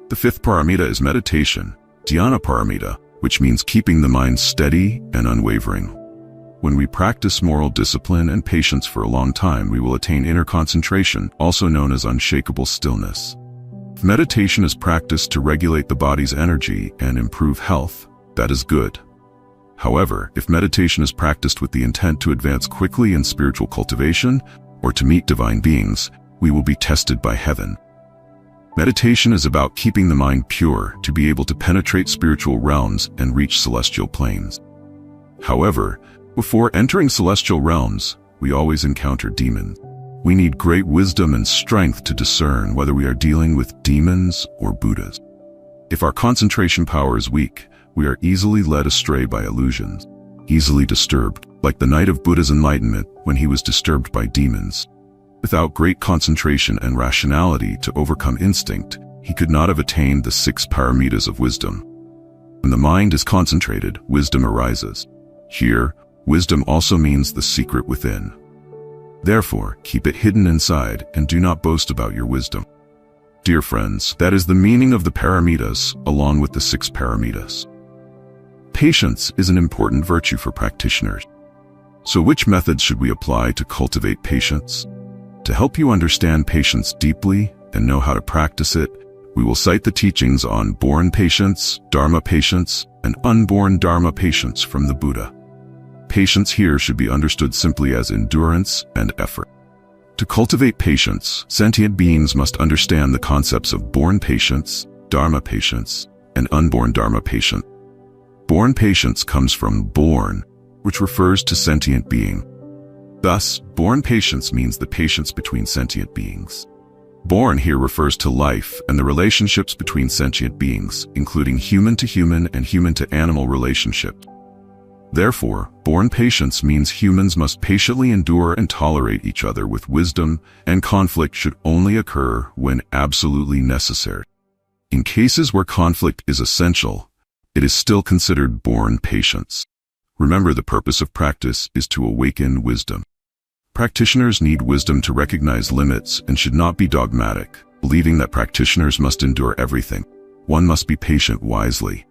The fifth paramita is meditation, dhyana paramita, which means keeping the mind steady and unwavering. When we practice moral discipline and patience for a long time, we will attain inner concentration, also known as unshakable stillness. If meditation is practiced to regulate the body's energy and improve health, that is good. However, if meditation is practiced with the intent to advance quickly in spiritual cultivation or to meet divine beings, we will be tested by heaven. Meditation is about keeping the mind pure to be able to penetrate spiritual realms and reach celestial planes. However, before entering celestial realms, we always encounter demons. We need great wisdom and strength to discern whether we are dealing with demons or Buddhas. If our concentration power is weak, we are easily led astray by illusions, easily disturbed, like the night of Buddha's enlightenment when he was disturbed by demons. Without great concentration and rationality to overcome instinct, he could not have attained the 6 paramitas of wisdom. When the mind is concentrated, wisdom arises. Here, wisdom also means the secret within. Therefore, keep it hidden inside and do not boast about your wisdom. Dear friends, that is the meaning of the paramitas along with the 6 paramitas. Patience is an important virtue for practitioners. So which methods should we apply to cultivate patience? To help you understand patience deeply and know how to practice it, we will cite the teachings on born patience, dharma patience, and unborn dharma patience from the Buddha. Patience here should be understood simply as endurance and effort. To cultivate patience, sentient beings must understand the concepts of born patience, dharma patience, and unborn dharma patience. Born patience comes from born, which refers to sentient being. Thus, born patience means the patience between sentient beings. Born here refers to life and the relationships between sentient beings, including human to human and human to animal relationships. Therefore, born patience means humans must patiently endure and tolerate each other with wisdom, and conflict should only occur when absolutely necessary. In cases where conflict is essential, it is still considered born patience. Remember, the purpose of practice is to awaken wisdom. Practitioners need wisdom to recognize limits and should not be dogmatic, believing that practitioners must endure everything. One must be patient wisely.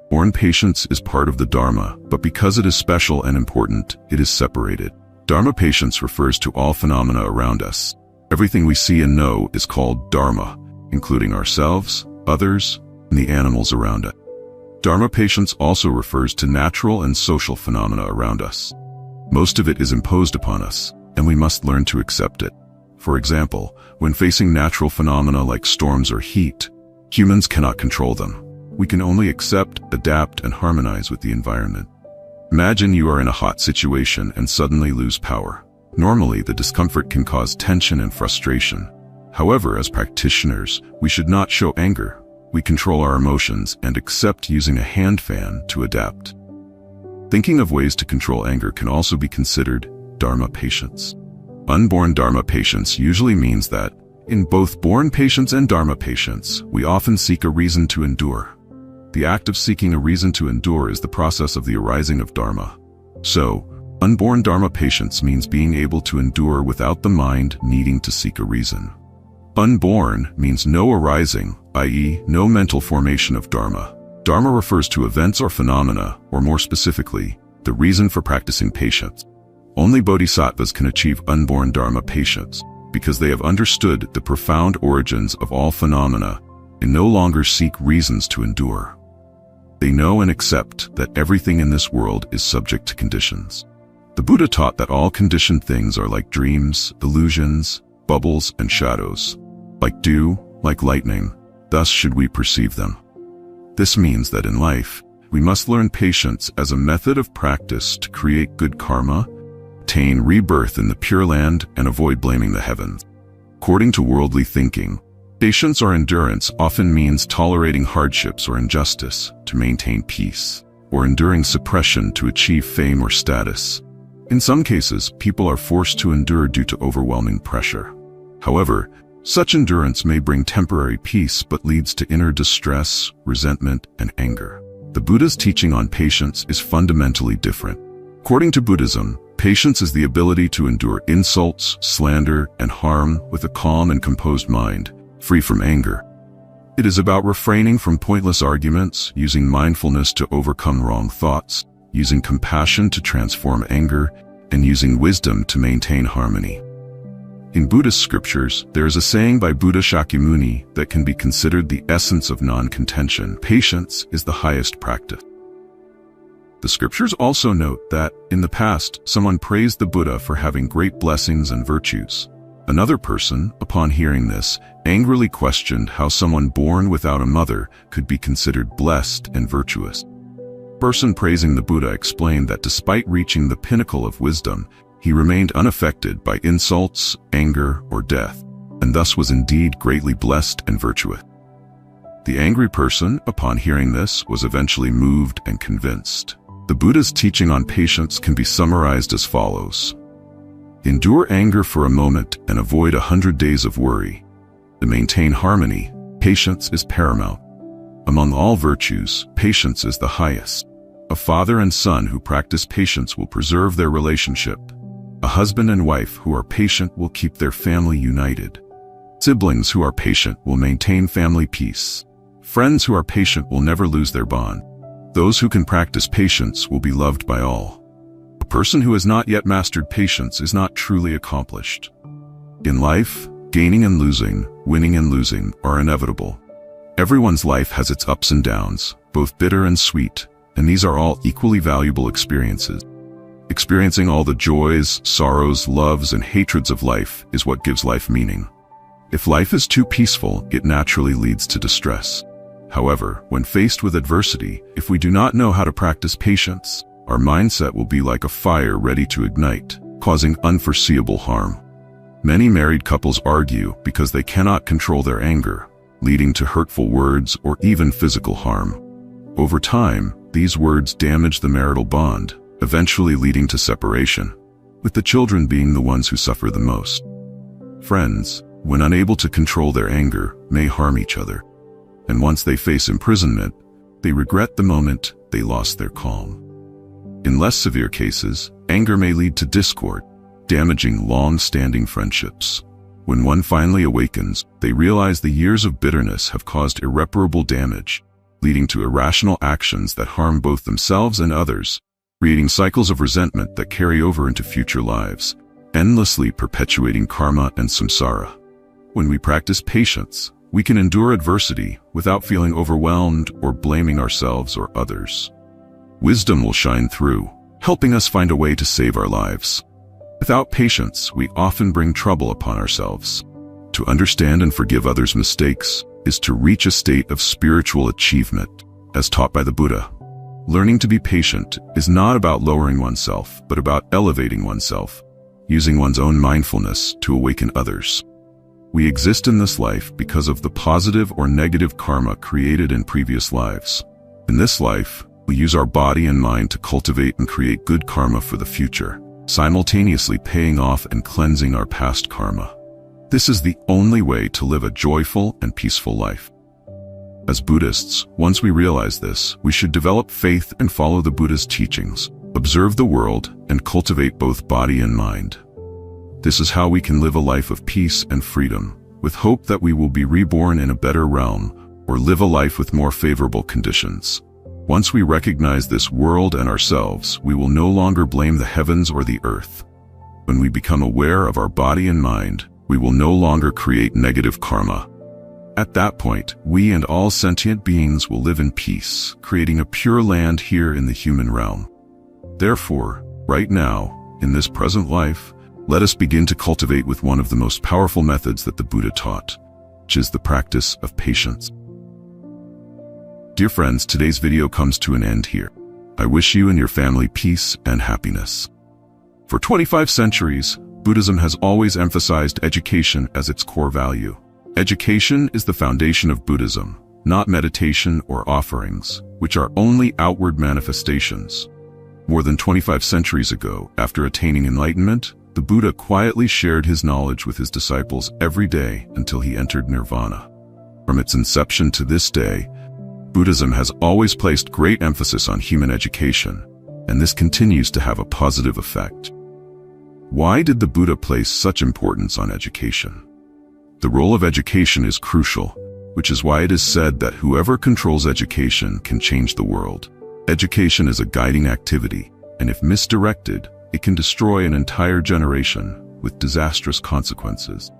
Born patience is part of the Dharma, but because it is special and important, it is separated. Dharma patience refers to all phenomena around us. Everything we see and know is called Dharma, including ourselves, others, and the animals around us. Dharma patience also refers to natural and social phenomena around us. Most of it is imposed upon us, and we must learn to accept it. For example, when facing natural phenomena like storms or heat, humans cannot control them. We can only accept, adapt, and harmonize with the environment. Imagine you are in a hot situation and suddenly lose power. Normally, the discomfort can cause tension and frustration. However, as practitioners, we should not show anger. We control our emotions and accept using a hand fan to adapt. Thinking of ways to control anger can also be considered Dharma patience. Unborn Dharma patience usually means that, in both born patience and Dharma patience, we often seek a reason to endure. The act of seeking a reason to endure is the process of the arising of Dharma. So, unborn Dharma patience means being able to endure without the mind needing to seek a reason. Unborn means no arising, i.e., no mental formation of Dharma. Dharma refers to events or phenomena, or more specifically, the reason for practicing patience. Only bodhisattvas can achieve unborn Dharma patience, because they have understood the profound origins of all phenomena and no longer seek reasons to endure. They know and accept that everything in this world is subject to conditions. The Buddha taught that all conditioned things are like dreams, illusions, bubbles, and shadows. Like dew, like lightning, thus should we perceive them. This means that in life, we must learn patience as a method of practice to create good karma, attain rebirth in the Pure Land and avoid blaming the heavens. According to worldly thinking, patience or endurance often means tolerating hardships or injustice to maintain peace, or enduring suppression to achieve fame or status. In some cases, people are forced to endure due to overwhelming pressure. However, such endurance may bring temporary peace but leads to inner distress, resentment, and anger. The Buddha's teaching on patience is fundamentally different. According to Buddhism, patience is the ability to endure insults, slander, and harm with a calm and composed mind, free from anger. It is about refraining from pointless arguments, using mindfulness to overcome wrong thoughts, using compassion to transform anger, and using wisdom to maintain harmony. In Buddhist scriptures, there is a saying by Buddha Shakyamuni that can be considered the essence of non-contention. Patience is the highest practice. The scriptures also note that, in the past, someone praised the Buddha for having great blessings and virtues. Another person, upon hearing this, angrily questioned how someone born without a mother could be considered blessed and virtuous. The person praising the Buddha explained that despite reaching the pinnacle of wisdom, he remained unaffected by insults, anger, or death, and thus was indeed greatly blessed and virtuous. The angry person, upon hearing this, was eventually moved and convinced. The Buddha's teaching on patience can be summarized as follows. Endure anger for a moment and avoid 100 days of worry. To maintain harmony, patience is paramount. Among all virtues, patience is the highest. A father and son who practice patience will preserve their relationship. A husband and wife who are patient will keep their family united. Siblings who are patient will maintain family peace. Friends who are patient will never lose their bond. Those who can practice patience will be loved by all. A person who has not yet mastered patience is not truly accomplished. In life, gaining and losing, winning and losing are inevitable. Everyone's life has its ups and downs, both bitter and sweet, and these are all equally valuable experiences. Experiencing all the joys, sorrows, loves, and hatreds of life is what gives life meaning. If life is too peaceful, it naturally leads to distress. However, when faced with adversity, if we do not know how to practice patience, our mindset will be like a fire ready to ignite, causing unforeseeable harm. Many married couples argue because they cannot control their anger, leading to hurtful words or even physical harm. Over time, these words damage the marital bond, eventually leading to separation, with the children being the ones who suffer the most. Friends, when unable to control their anger, may harm each other. And once they face imprisonment, they regret the moment they lost their calm. In less severe cases, anger may lead to discord, damaging long-standing friendships. When one finally awakens, they realize the years of bitterness have caused irreparable damage, leading to irrational actions that harm both themselves and others, creating cycles of resentment that carry over into future lives, endlessly perpetuating karma and samsara. When we practice patience, we can endure adversity without feeling overwhelmed or blaming ourselves or others. Wisdom will shine through, helping us find a way to save our lives. Without patience, we often bring trouble upon ourselves. To understand and forgive others' mistakes is to reach a state of spiritual achievement, as taught by the Buddha. Learning to be patient is not about lowering oneself, but about elevating oneself, using one's own mindfulness to awaken others. We exist in this life because of the positive or negative karma created in previous lives. In this life, we use our body and mind to cultivate and create good karma for the future, simultaneously paying off and cleansing our past karma. This is the only way to live a joyful and peaceful life. As Buddhists, once we realize this, we should develop faith and follow the Buddha's teachings, observe the world, and cultivate both body and mind. This is how we can live a life of peace and freedom, with hope that we will be reborn in a better realm, or live a life with more favorable conditions. Once we recognize this world and ourselves, we will no longer blame the heavens or the earth. When we become aware of our body and mind, we will no longer create negative karma. At that point, we and all sentient beings will live in peace, creating a pure land here in the human realm. Therefore, right now, in this present life, let us begin to cultivate with one of the most powerful methods that the Buddha taught, which is the practice of patience. Dear friends, today's video comes to an end here. I wish you and your family peace and happiness. For 25 centuries, Buddhism has always emphasized education as its core value. Education is the foundation of Buddhism, not meditation or offerings, which are only outward manifestations. More than 25 centuries ago, after attaining enlightenment, the Buddha quietly shared his knowledge with his disciples every day until he entered nirvana. From its inception to this day, Buddhism has always placed great emphasis on human education, and this continues to have a positive effect. Why did the Buddha place such importance on education? The role of education is crucial, which is why it is said that whoever controls education can change the world. Education is a guiding activity, and if misdirected, it can destroy an entire generation with disastrous consequences.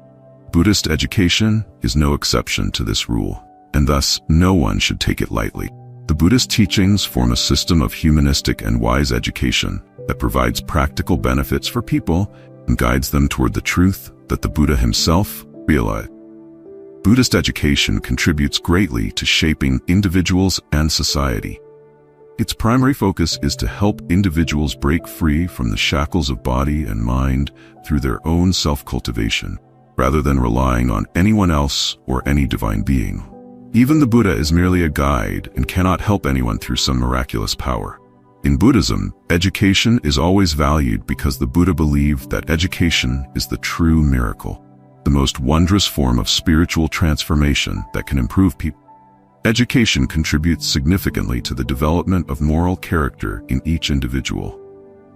Buddhist education is no exception to this rule, and thus no one should take it lightly. The Buddhist teachings form a system of humanistic and wise education that provides practical benefits for people and guides them toward the truth that the Buddha himself realized. Buddhist education contributes greatly to shaping individuals and society. Its primary focus is to help individuals break free from the shackles of body and mind through their own self-cultivation, rather than relying on anyone else or any divine being. Even the Buddha is merely a guide and cannot help anyone through some miraculous power. In Buddhism, education is always valued because the Buddha believed that education is the true miracle, the most wondrous form of spiritual transformation that can improve people. Education contributes significantly to the development of moral character in each individual.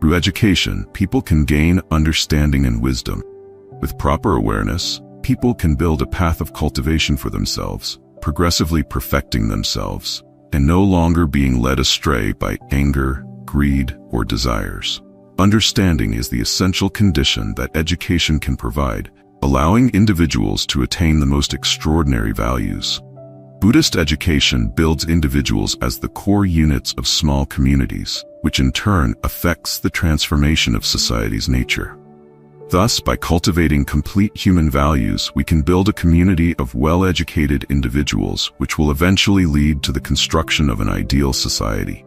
Through education, people can gain understanding and wisdom. With proper awareness, people can build a path of cultivation for themselves, progressively perfecting themselves, and no longer being led astray by anger, greed, or desires. Understanding is the essential condition that education can provide, allowing individuals to attain the most extraordinary values. Buddhist education builds individuals as the core units of small communities, which in turn affects the transformation of society's nature. Thus, by cultivating complete human values, we can build a community of well-educated individuals, which will eventually lead to the construction of an ideal society.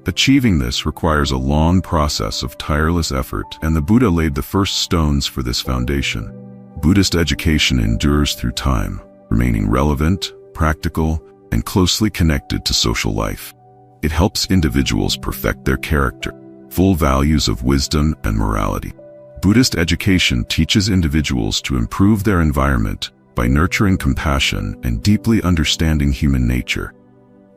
Achieving this requires a long process of tireless effort, and the Buddha laid the first stones for this foundation. Buddhist education endures through time, remaining relevant, practical, and closely connected to social life. It helps individuals perfect their character, full values of wisdom and morality. Buddhist education teaches individuals to improve their environment by nurturing compassion and deeply understanding human nature.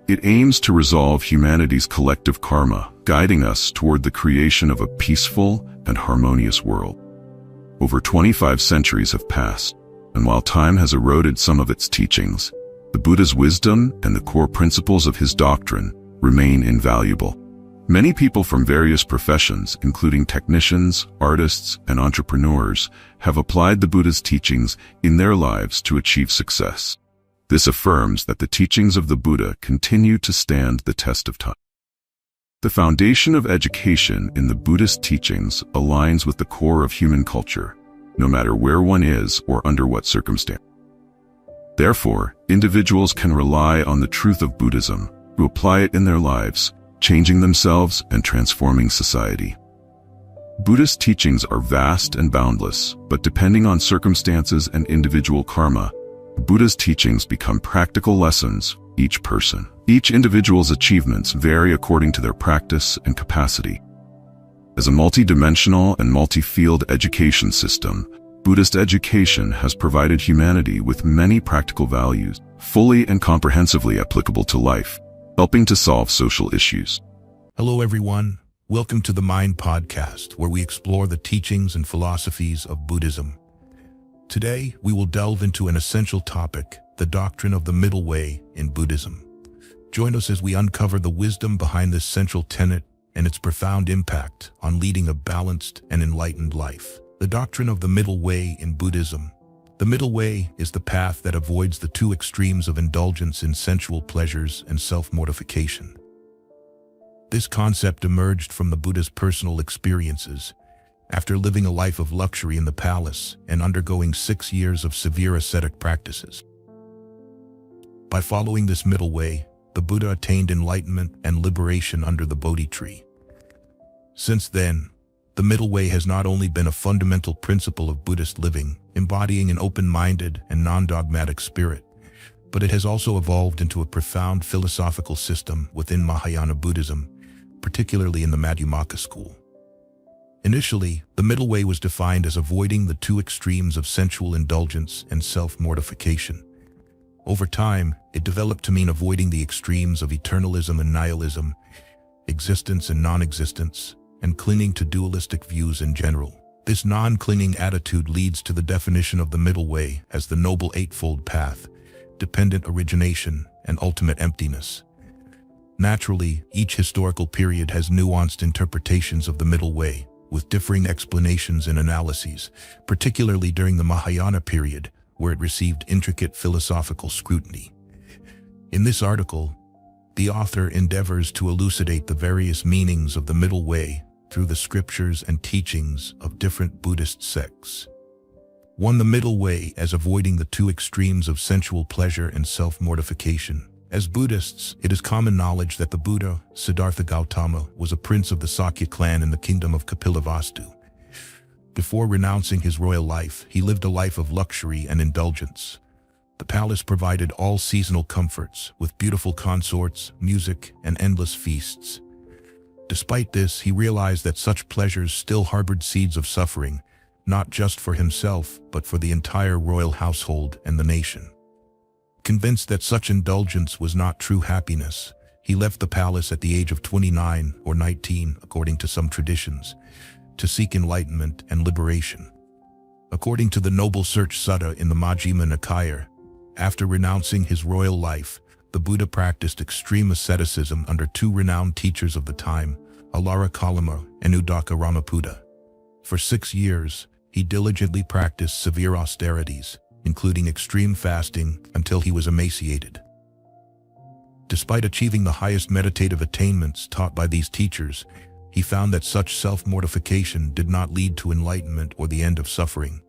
It aims to resolve humanity's collective karma, guiding us toward the creation of a peaceful and harmonious world. Over 25 centuries have passed, and while time has eroded some of its teachings, the Buddha's wisdom and the core principles of his doctrine remain invaluable. Many people from various professions, including technicians, artists, and entrepreneurs, have applied the Buddha's teachings in their lives to achieve success. This affirms that the teachings of the Buddha continue to stand the test of time. The foundation of education in the Buddhist teachings aligns with the core of human culture, no matter where one is or under what circumstance. Therefore, individuals can rely on the truth of Buddhism to apply it in their lives, changing themselves and transforming society. Buddhist teachings are vast and boundless, but depending on circumstances and individual karma, Buddha's teachings become practical lessons. Each individual's achievements vary according to their practice and capacity. As a multidimensional and multi-field education system, Buddhist education has provided humanity with many practical values, fully and comprehensively applicable to life, helping to solve social issues. Hello everyone, welcome to the Mind Podcast, where we explore the teachings and philosophies of Buddhism. Today, we will delve into an essential topic, the doctrine of the middle way in Buddhism. Join us as we uncover the wisdom behind this central tenet and its profound impact on leading a balanced and enlightened life. The doctrine of the middle way in Buddhism. The middle way is the path that avoids the two extremes of indulgence in sensual pleasures and self-mortification. This concept emerged from the Buddha's personal experiences after living a life of luxury in the palace and undergoing 6 years of severe ascetic practices. By following this middle way, the Buddha attained enlightenment and liberation under the Bodhi tree. Since then, The middle way has not only been a fundamental principle of Buddhist living, embodying an open-minded and non-dogmatic spirit, but it has also evolved into a profound philosophical system within Mahayana Buddhism, particularly in the Madhyamaka school. Initially, the middle way was defined as avoiding the two extremes of sensual indulgence and self-mortification. Over time, it developed to mean avoiding the extremes of eternalism and nihilism, existence and non-existence, and clinging to dualistic views in general. This non-clinging attitude leads to the definition of the middle way as the Noble Eightfold Path, dependent origination, and ultimate emptiness. Naturally, each historical period has nuanced interpretations of the middle way, with differing explanations and analyses, particularly during the Mahayana period, where it received intricate philosophical scrutiny. In this article, the author endeavors to elucidate the various meanings of the middle way through the scriptures and teachings of different Buddhist sects. 1. The middle way as avoiding the two extremes of sensual pleasure and self-mortification. As Buddhists, it is common knowledge that the Buddha, Siddhartha Gautama, was a prince of the Sakya clan in the kingdom of Kapilavastu. Before renouncing his royal life, he lived a life of luxury and indulgence. The palace provided all seasonal comforts, with beautiful consorts, music, and endless feasts. Despite this, he realized that such pleasures still harbored seeds of suffering, not just for himself, but for the entire royal household and the nation. Convinced that such indulgence was not true happiness, he left the palace at the age of 29 or 19, according to some traditions, to seek enlightenment and liberation. According to the Noble Search Sutta in the Majjhima Nikaya, after renouncing his royal life, the Buddha practiced extreme asceticism under two renowned teachers of the time, Alara Kalama and Udaka Ramapuda. For 6 years, he diligently practiced severe austerities, including extreme fasting, until he was emaciated. Despite achieving the highest meditative attainments taught by these teachers, he found that such self-mortification did not lead to enlightenment or the end of suffering.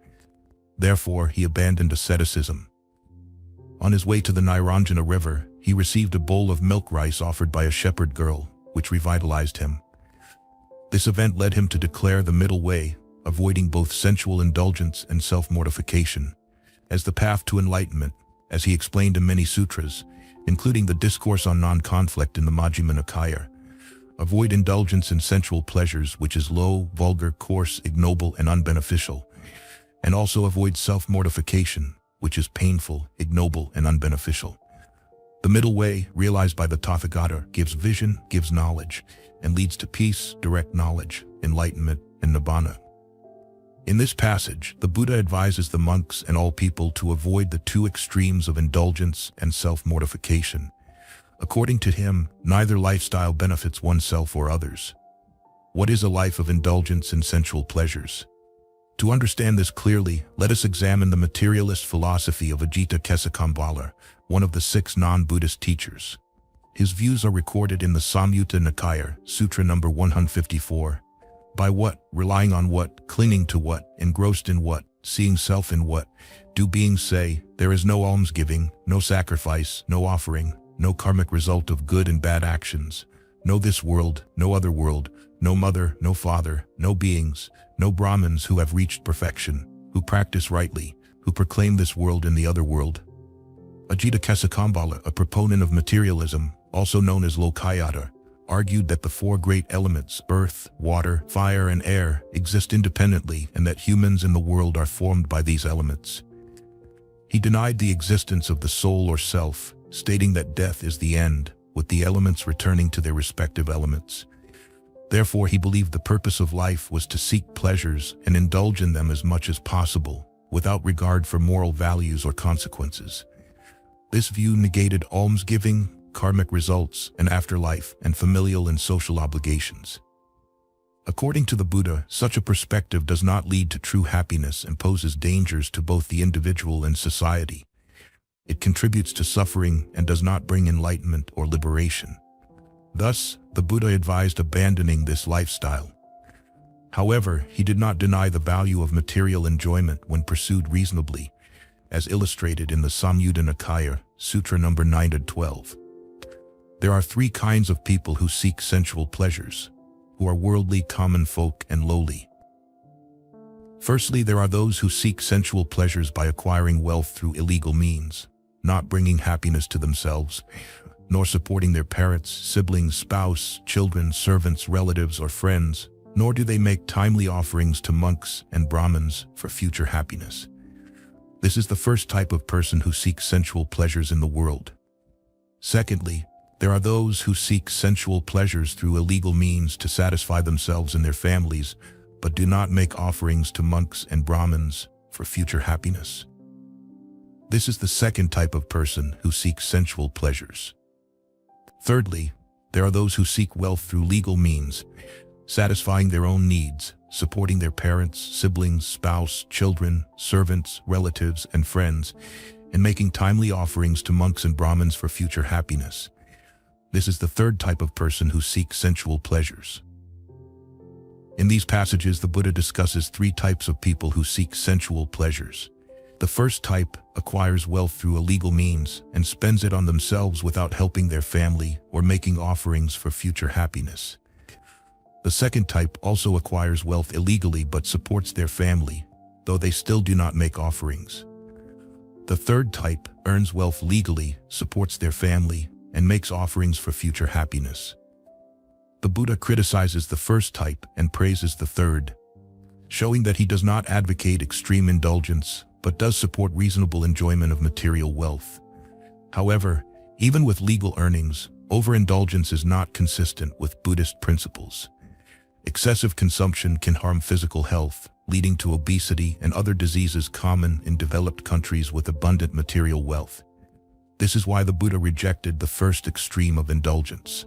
Therefore, he abandoned asceticism. On his way to the Niranjana River, he received a bowl of milk rice offered by a shepherd girl, which revitalized him. This event led him to declare the middle way, avoiding both sensual indulgence and self-mortification, as the path to enlightenment, as he explained in many sutras, including the Discourse on Non-Conflict in the Majjhima Nikaya. Avoid indulgence in sensual pleasures, which is low, vulgar, coarse, ignoble, and unbeneficial, and also avoid self-mortification, which is painful, ignoble, and unbeneficial. The middle way, realized by the Tathagata, gives vision, gives knowledge, and leads to peace, direct knowledge, enlightenment, and nibbana. In this passage, the Buddha advises the monks and all people to avoid the two extremes of indulgence and self-mortification. According to him, neither lifestyle benefits oneself or others. What is a life of indulgence in sensual pleasures? To understand this clearly, let us examine the materialist philosophy of Ajita Kesakambalar, one of the 6 non-Buddhist teachers. His views are recorded in the Samyutta Nikaya, Sutra number 154. By what, relying on what, clinging to what, engrossed in what, seeing self in what, do beings say, there is no almsgiving, no sacrifice, no offering, no karmic result of good and bad actions, no this world, no other world, no mother, no father, no beings, no Brahmins who have reached perfection, who practice rightly, who proclaim this world and the other world. Ajita Kesakambalar, a proponent of materialism, also known as Lokayata, argued that the 4 great elements, earth, water, fire, and air, exist independently and that humans in the world are formed by these elements. He denied the existence of the soul or self, stating that death is the end, with the elements returning to their respective elements. Therefore, he believed the purpose of life was to seek pleasures and indulge in them as much as possible, without regard for moral values or consequences. This view negated almsgiving, karmic results, and afterlife, and familial and social obligations. According to the Buddha, such a perspective does not lead to true happiness and poses dangers to both the individual and society. It contributes to suffering and does not bring enlightenment or liberation. Thus, the Buddha advised abandoning this lifestyle. However, he did not deny the value of material enjoyment when pursued reasonably, as illustrated in the Samyutta Nikaya, Sutra number 9-12. There are 3 kinds of people who seek sensual pleasures. who are worldly, common folk, and lowly. Firstly, there are those who seek sensual pleasures by acquiring wealth through illegal means, not bringing happiness to themselves, nor supporting their parents, siblings, spouse, children, servants, relatives, or friends, nor do they make timely offerings to monks and Brahmins for future happiness. This is the first type of person who seeks sensual pleasures in the world. Secondly, there are those who seek sensual pleasures through illegal means to satisfy themselves and their families, but do not make offerings to monks and Brahmins for future happiness. This is the second type of person who seeks sensual pleasures. Thirdly, there are those who seek wealth through legal means, satisfying their own needs, supporting their parents, siblings, spouse, children, servants, relatives, and friends, and making timely offerings to monks and Brahmins for future happiness. This is the third type of person who seeks sensual pleasures. In these passages, the Buddha discusses three types of people who seek sensual pleasures. The first type acquires wealth through illegal means and spends it on themselves without helping their family or making offerings for future happiness. The second type also acquires wealth illegally but supports their family, though they still do not make offerings. The third type earns wealth legally, supports their family, and makes offerings for future happiness. The Buddha criticizes the first type and praises the third, showing that he does not advocate extreme indulgence, but does support reasonable enjoyment of material wealth. However, even with legal earnings, overindulgence is not consistent with Buddhist principles. Excessive consumption can harm physical health, leading to obesity and other diseases common in developed countries with abundant material wealth. This is why the Buddha rejected the first extreme of indulgence.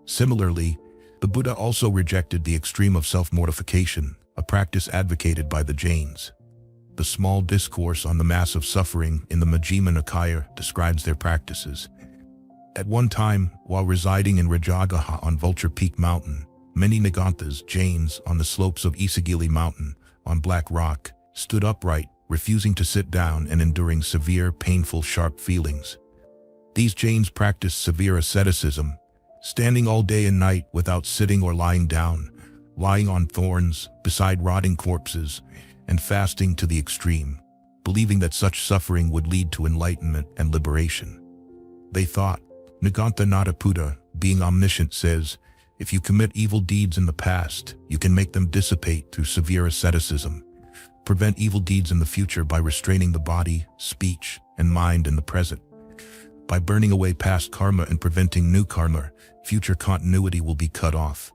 Similarly, the Buddha also rejected the extreme of self-mortification, a practice advocated by the Jains. The small discourse on the mass of suffering in the Majjhima Nikaya describes their practices. At one time, while residing in Rajagaha on Vulture Peak Mountain, many Niganthas, Jains, on the slopes of Isagili Mountain, on Black Rock, stood upright, refusing to sit down and enduring severe, painful, sharp feelings. These Jains practiced severe asceticism, standing all day and night without sitting or lying down, lying on thorns, beside rotting corpses, and fasting to the extreme, believing that such suffering would lead to enlightenment and liberation. They thought, Nigantha Nadaputa, being omniscient, says, if you commit evil deeds in the past, you can make them dissipate through severe asceticism. Prevent evil deeds in the future by restraining the body, speech, and mind in the present. By burning away past karma and preventing new karma, future continuity will be cut off.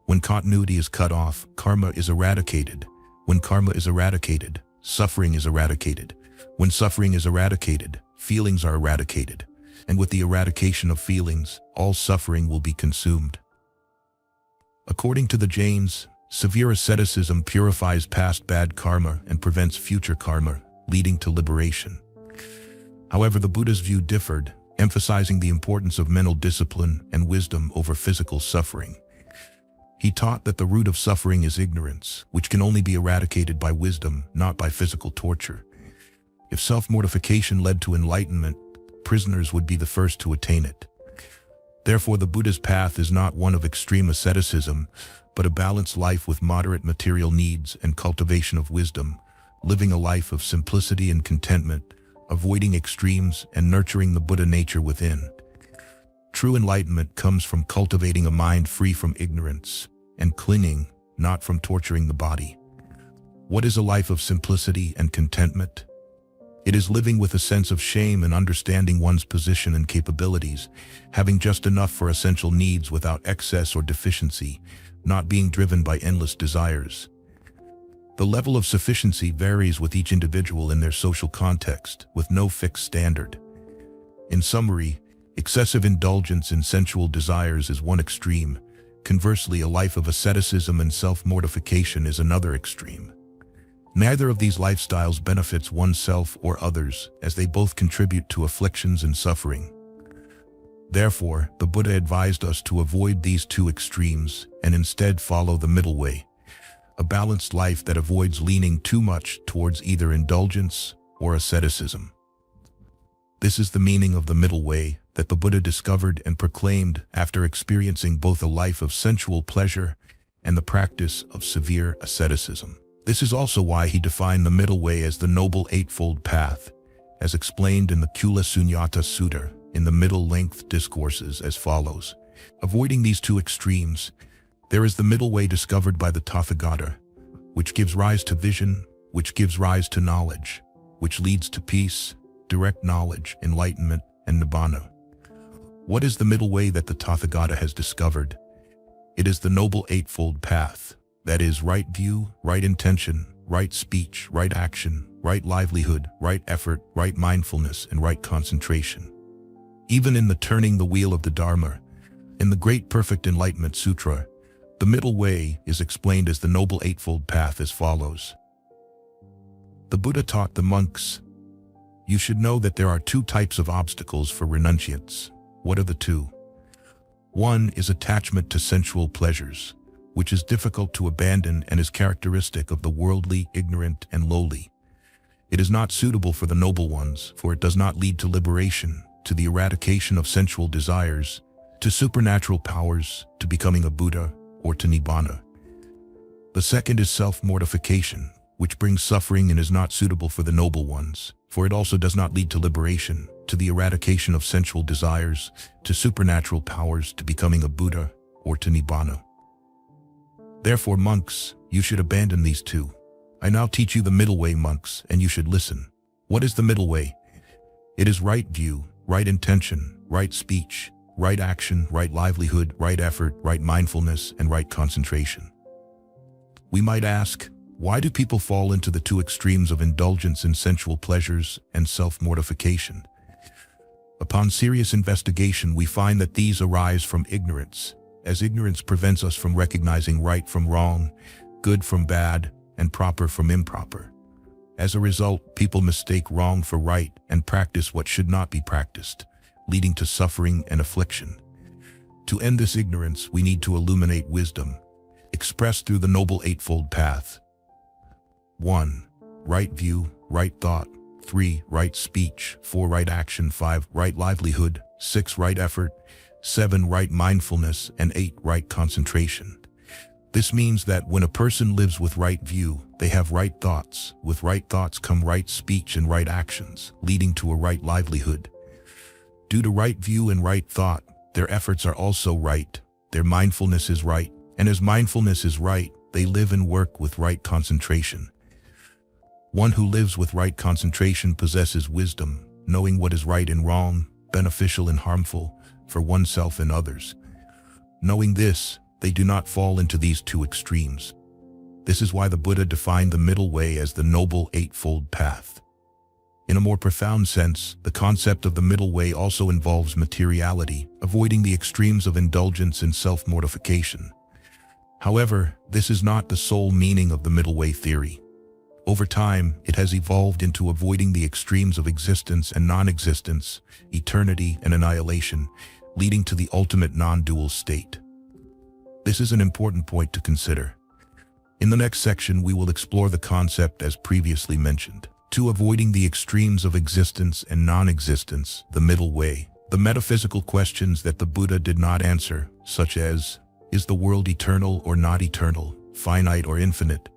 When continuity is cut off, karma is eradicated. When karma is eradicated, suffering is eradicated. When suffering is eradicated, feelings are eradicated. And with the eradication of feelings, all suffering will be consumed. According to the Jains, severe asceticism purifies past bad karma and prevents future karma, leading to liberation. However, the Buddha's view differed, emphasizing the importance of mental discipline and wisdom over physical suffering. He taught that the root of suffering is ignorance, which can only be eradicated by wisdom, not by physical torture. If self-mortification led to enlightenment, prisoners would be the first to attain it. Therefore, the Buddha's path is not one of extreme asceticism, but a balanced life with moderate material needs and cultivation of wisdom, living a life of simplicity and contentment, avoiding extremes and nurturing the Buddha nature within. True enlightenment comes from cultivating a mind free from ignorance and clinging, not from torturing the body. What is a life of simplicity and contentment? It is living with a sense of shame and understanding one's position and capabilities, having just enough for essential needs without excess or deficiency, not being driven by endless desires. The level of sufficiency varies with each individual in their social context, with no fixed standard. In summary, excessive indulgence in sensual desires is one extreme. Conversely, a life of asceticism and self-mortification is another extreme. Neither of these lifestyles benefits oneself or others, as they both contribute to afflictions and suffering. Therefore, the Buddha advised us to avoid these two extremes and instead follow the middle way, a balanced life that avoids leaning too much towards either indulgence or asceticism. This is the meaning of the middle way that the Buddha discovered and proclaimed after experiencing both a life of sensual pleasure and the practice of severe asceticism. This is also why he defined the middle way as the Noble Eightfold Path, as explained in the Kula Sunyata Sutta in the middle-length discourses as follows. Avoiding these two extremes, there is the middle way discovered by the Tathagata, which gives rise to vision, which gives rise to knowledge, which leads to peace, direct knowledge, enlightenment, and nibbana. What is the middle way that the Tathagata has discovered? It is the Noble Eightfold Path, that is, right view, right intention, right speech, right action, right livelihood, right effort, right mindfulness, and right concentration. Even in the Turning the Wheel of the Dharma, in the Great Perfect Enlightenment Sutra, the middle way is explained as the Noble Eightfold Path as follows. The Buddha taught the monks, "You should know that there are two types of obstacles for renunciants." What are the two? One is attachment to sensual pleasures, which is difficult to abandon and is characteristic of the worldly, ignorant, and lowly. It is not suitable for the noble ones, for it does not lead to liberation, to the eradication of sensual desires, to supernatural powers, to becoming a Buddha, or to Nibbana. The second is self-mortification, which brings suffering and is not suitable for the noble ones, for it also does not lead to liberation, to the eradication of sensual desires, to supernatural powers, to becoming a Buddha, or to Nibbana. Therefore, monks, you should abandon these two. I now teach you the middle way, monks, and you should listen. What is the middle way? It is right view, right intention, right speech, right action, right livelihood, right effort, right mindfulness, and right concentration. We might ask, why do people fall into the two extremes of indulgence in sensual pleasures and self-mortification? Upon serious investigation, we find that these arise from ignorance, as ignorance prevents us from recognizing right from wrong, good from bad, and proper from improper. As a result, people mistake wrong for right and practice what should not be practiced, leading to suffering and affliction. To end this ignorance, we need to illuminate wisdom, expressed through the Noble Eightfold Path. 1. Right view, right thought. 3. Right speech. 4. Right action. 5. Right livelihood. 6. Right effort. 7. Right mindfulness. And 8. Right concentration. This means that when a person lives with right view, they have right thoughts. With right thoughts come right speech and right actions, leading to a right livelihood. Due to right view and right thought, their efforts are also right, their mindfulness is right, and as mindfulness is right, they live and work with right concentration. One who lives with right concentration possesses wisdom, knowing what is right and wrong, beneficial and harmful, for oneself and others. Knowing this, they do not fall into these two extremes. This is why the Buddha defined the middle way as the Noble Eightfold Path. In a more profound sense, the concept of the middle way also involves materiality, avoiding the extremes of indulgence and self-mortification. However, this is not the sole meaning of the middle way theory. Over time, it has evolved into avoiding the extremes of existence and non-existence, eternity and annihilation, leading to the ultimate non-dual state. This is an important point to consider. In the next section, we will explore the concept as previously mentioned. To avoiding the extremes of existence and non-existence, the middle way, the metaphysical questions that the Buddha did not answer, such as, is the world eternal or not eternal, finite or infinite?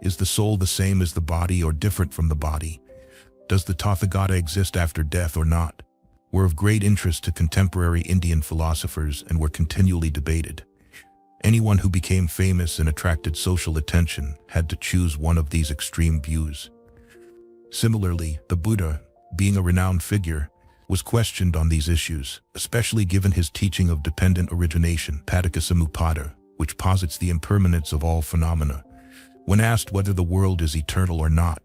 Is the soul the same as the body or different from the body? Does the Tathagata exist after death or not? Were of great interest to contemporary Indian philosophers and were continually debated. Anyone who became famous and attracted social attention had to choose one of these extreme views. Similarly, the Buddha, being a renowned figure, was questioned on these issues, especially given his teaching of dependent origination, Paticca which posits the impermanence of all phenomena. When asked whether the world is eternal or not,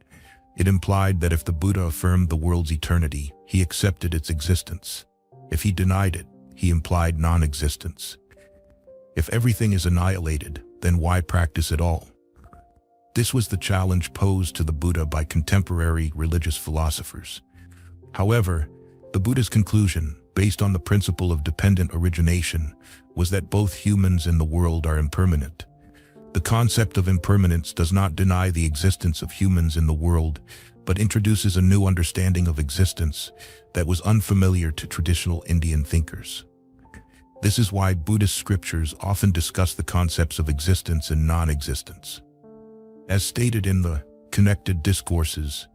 it implied that if the Buddha affirmed the world's eternity, he accepted its existence. If he denied it, he implied non-existence. If everything is annihilated, then why practice at all? This was the challenge posed to the Buddha by contemporary religious philosophers. However, the Buddha's conclusion, based on the principle of dependent origination, was that both humans and the world are impermanent. The concept of impermanence does not deny the existence of humans in the world, but introduces a new understanding of existence that was unfamiliar to traditional Indian thinkers. This is why Buddhist scriptures often discuss the concepts of existence and non-existence. As stated in the Connected Discourses,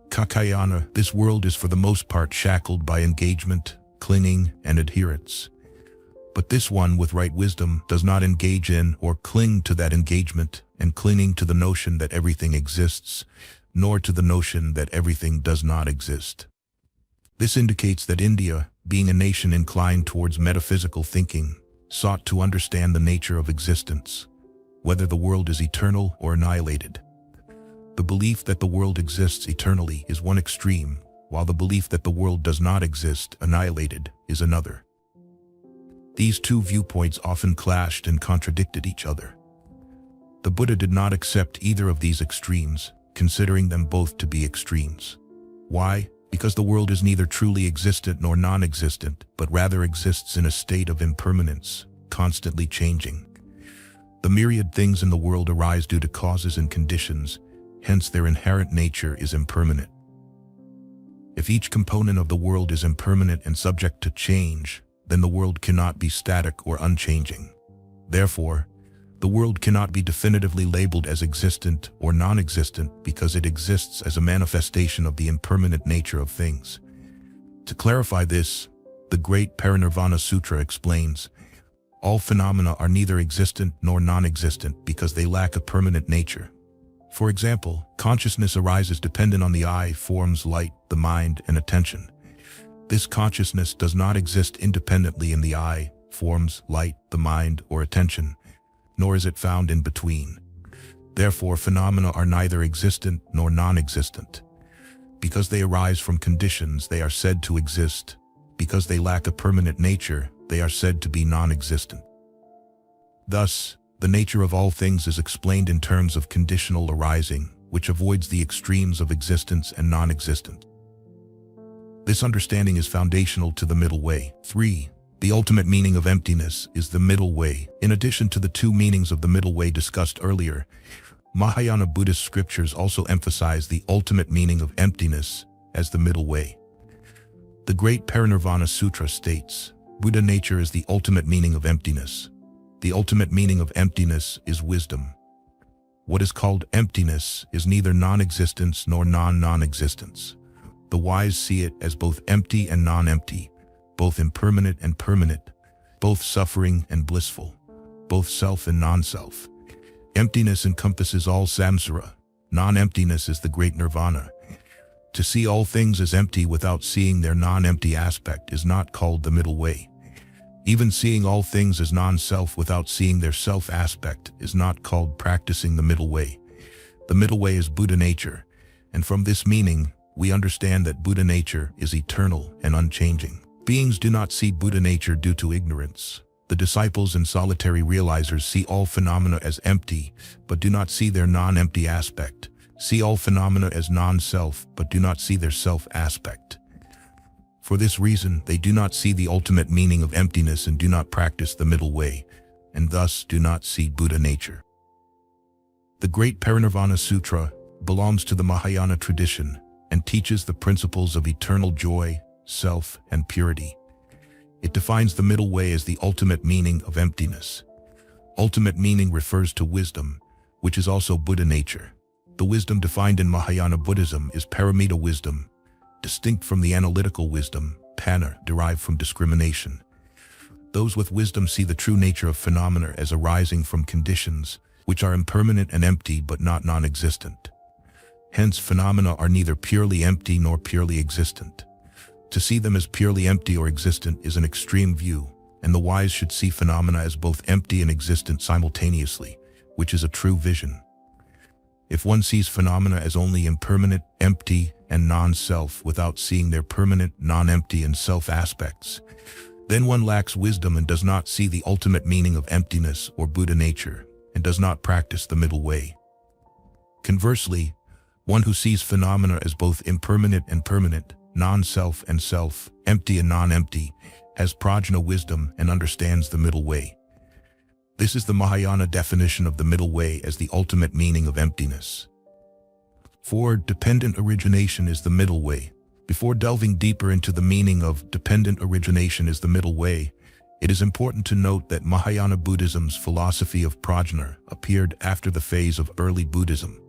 Kakayana, this world is for the most part shackled by engagement, clinging, and adherence. But this one with right wisdom does not engage in or cling to that engagement and clinging to the notion that everything exists, nor to the notion that everything does not exist. This indicates that India, being a nation inclined towards metaphysical thinking, sought to understand the nature of existence, whether the world is eternal or annihilated. The belief that the world exists eternally is one extreme, while the belief that the world does not exist, annihilated, is another. These two viewpoints often clashed and contradicted each other. The Buddha did not accept either of these extremes, considering them both to be extremes. Why? Because the world is neither truly existent nor non-existent, but rather exists in a state of impermanence, constantly changing. The myriad things in the world arise due to causes and conditions, hence their inherent nature is impermanent. If each component of the world is impermanent and subject to change, then the world cannot be static or unchanging. Therefore, the world cannot be definitively labeled as existent or non-existent because it exists as a manifestation of the impermanent nature of things. To clarify this, the great Parinirvana Sutra explains, all phenomena are neither existent nor non-existent because they lack a permanent nature. For example, consciousness arises dependent on the eye, forms, light, the mind, and attention. This consciousness does not exist independently in the eye, forms, light, the mind, or attention, nor is it found in between. Therefore, phenomena are neither existent nor non-existent. Because they arise from conditions, they are said to exist. Because they lack a permanent nature, they are said to be non-existent. Thus, the nature of all things is explained in terms of conditional arising, which avoids the extremes of existence and non-existent. This understanding is foundational to the middle way. 3. The ultimate meaning of emptiness is the middle way. In addition to the two meanings of the middle way discussed earlier, Mahayana Buddhist scriptures also emphasize the ultimate meaning of emptiness as the middle way. The great Parinirvana Sutra states, Buddha nature is the ultimate meaning of emptiness. The ultimate meaning of emptiness is wisdom. What is called emptiness is neither non-existence nor non-existence. The wise see it as both empty and non-empty, both impermanent and permanent, both suffering and blissful, both self and non-self. Emptiness encompasses all samsara. Non-emptiness is the great nirvana. To see all things as empty without seeing their non-empty aspect is not called the middle way. Even seeing all things as non-self without seeing their self aspect is not called practicing the middle way. The middle way is Buddha nature, and from this meaning, we understand that Buddha nature is eternal and unchanging. Beings do not see Buddha nature due to ignorance. The disciples and solitary realizers see all phenomena as empty, but do not see their non-empty aspect. See all phenomena as non-self, but do not see their self aspect. For this reason, they do not see the ultimate meaning of emptiness and do not practice the middle way, and thus do not see Buddha nature. The great Parinirvana Sutra belongs to the Mahayana tradition and teaches the principles of eternal joy, self, and purity. It defines the middle way as the ultimate meaning of emptiness. Ultimate meaning refers to wisdom, which is also Buddha nature. The wisdom defined in Mahayana Buddhism is paramita wisdom, distinct from the analytical wisdom, panna, derived from discrimination. Those with wisdom see the true nature of phenomena as arising from conditions, which are impermanent and empty but not non-existent. Hence, phenomena are neither purely empty nor purely existent. To see them as purely empty or existent is an extreme view, and the wise should see phenomena as both empty and existent simultaneously, which is a true vision. If one sees phenomena as only impermanent, empty, and non-self without seeing their permanent, non-empty, and self aspects, then one lacks wisdom and does not see the ultimate meaning of emptiness or Buddha nature, and does not practice the middle way. Conversely, one who sees phenomena as both impermanent and permanent, non-self and self, empty and non-empty, has prajna wisdom and understands the middle way. This is the Mahayana definition of the middle way as the ultimate meaning of emptiness. 4. Dependent origination is the middle way. Before delving deeper into the meaning of dependent origination is the middle way, it is important to note that Mahayana Buddhism's philosophy of prajna appeared after the phase of early Buddhism.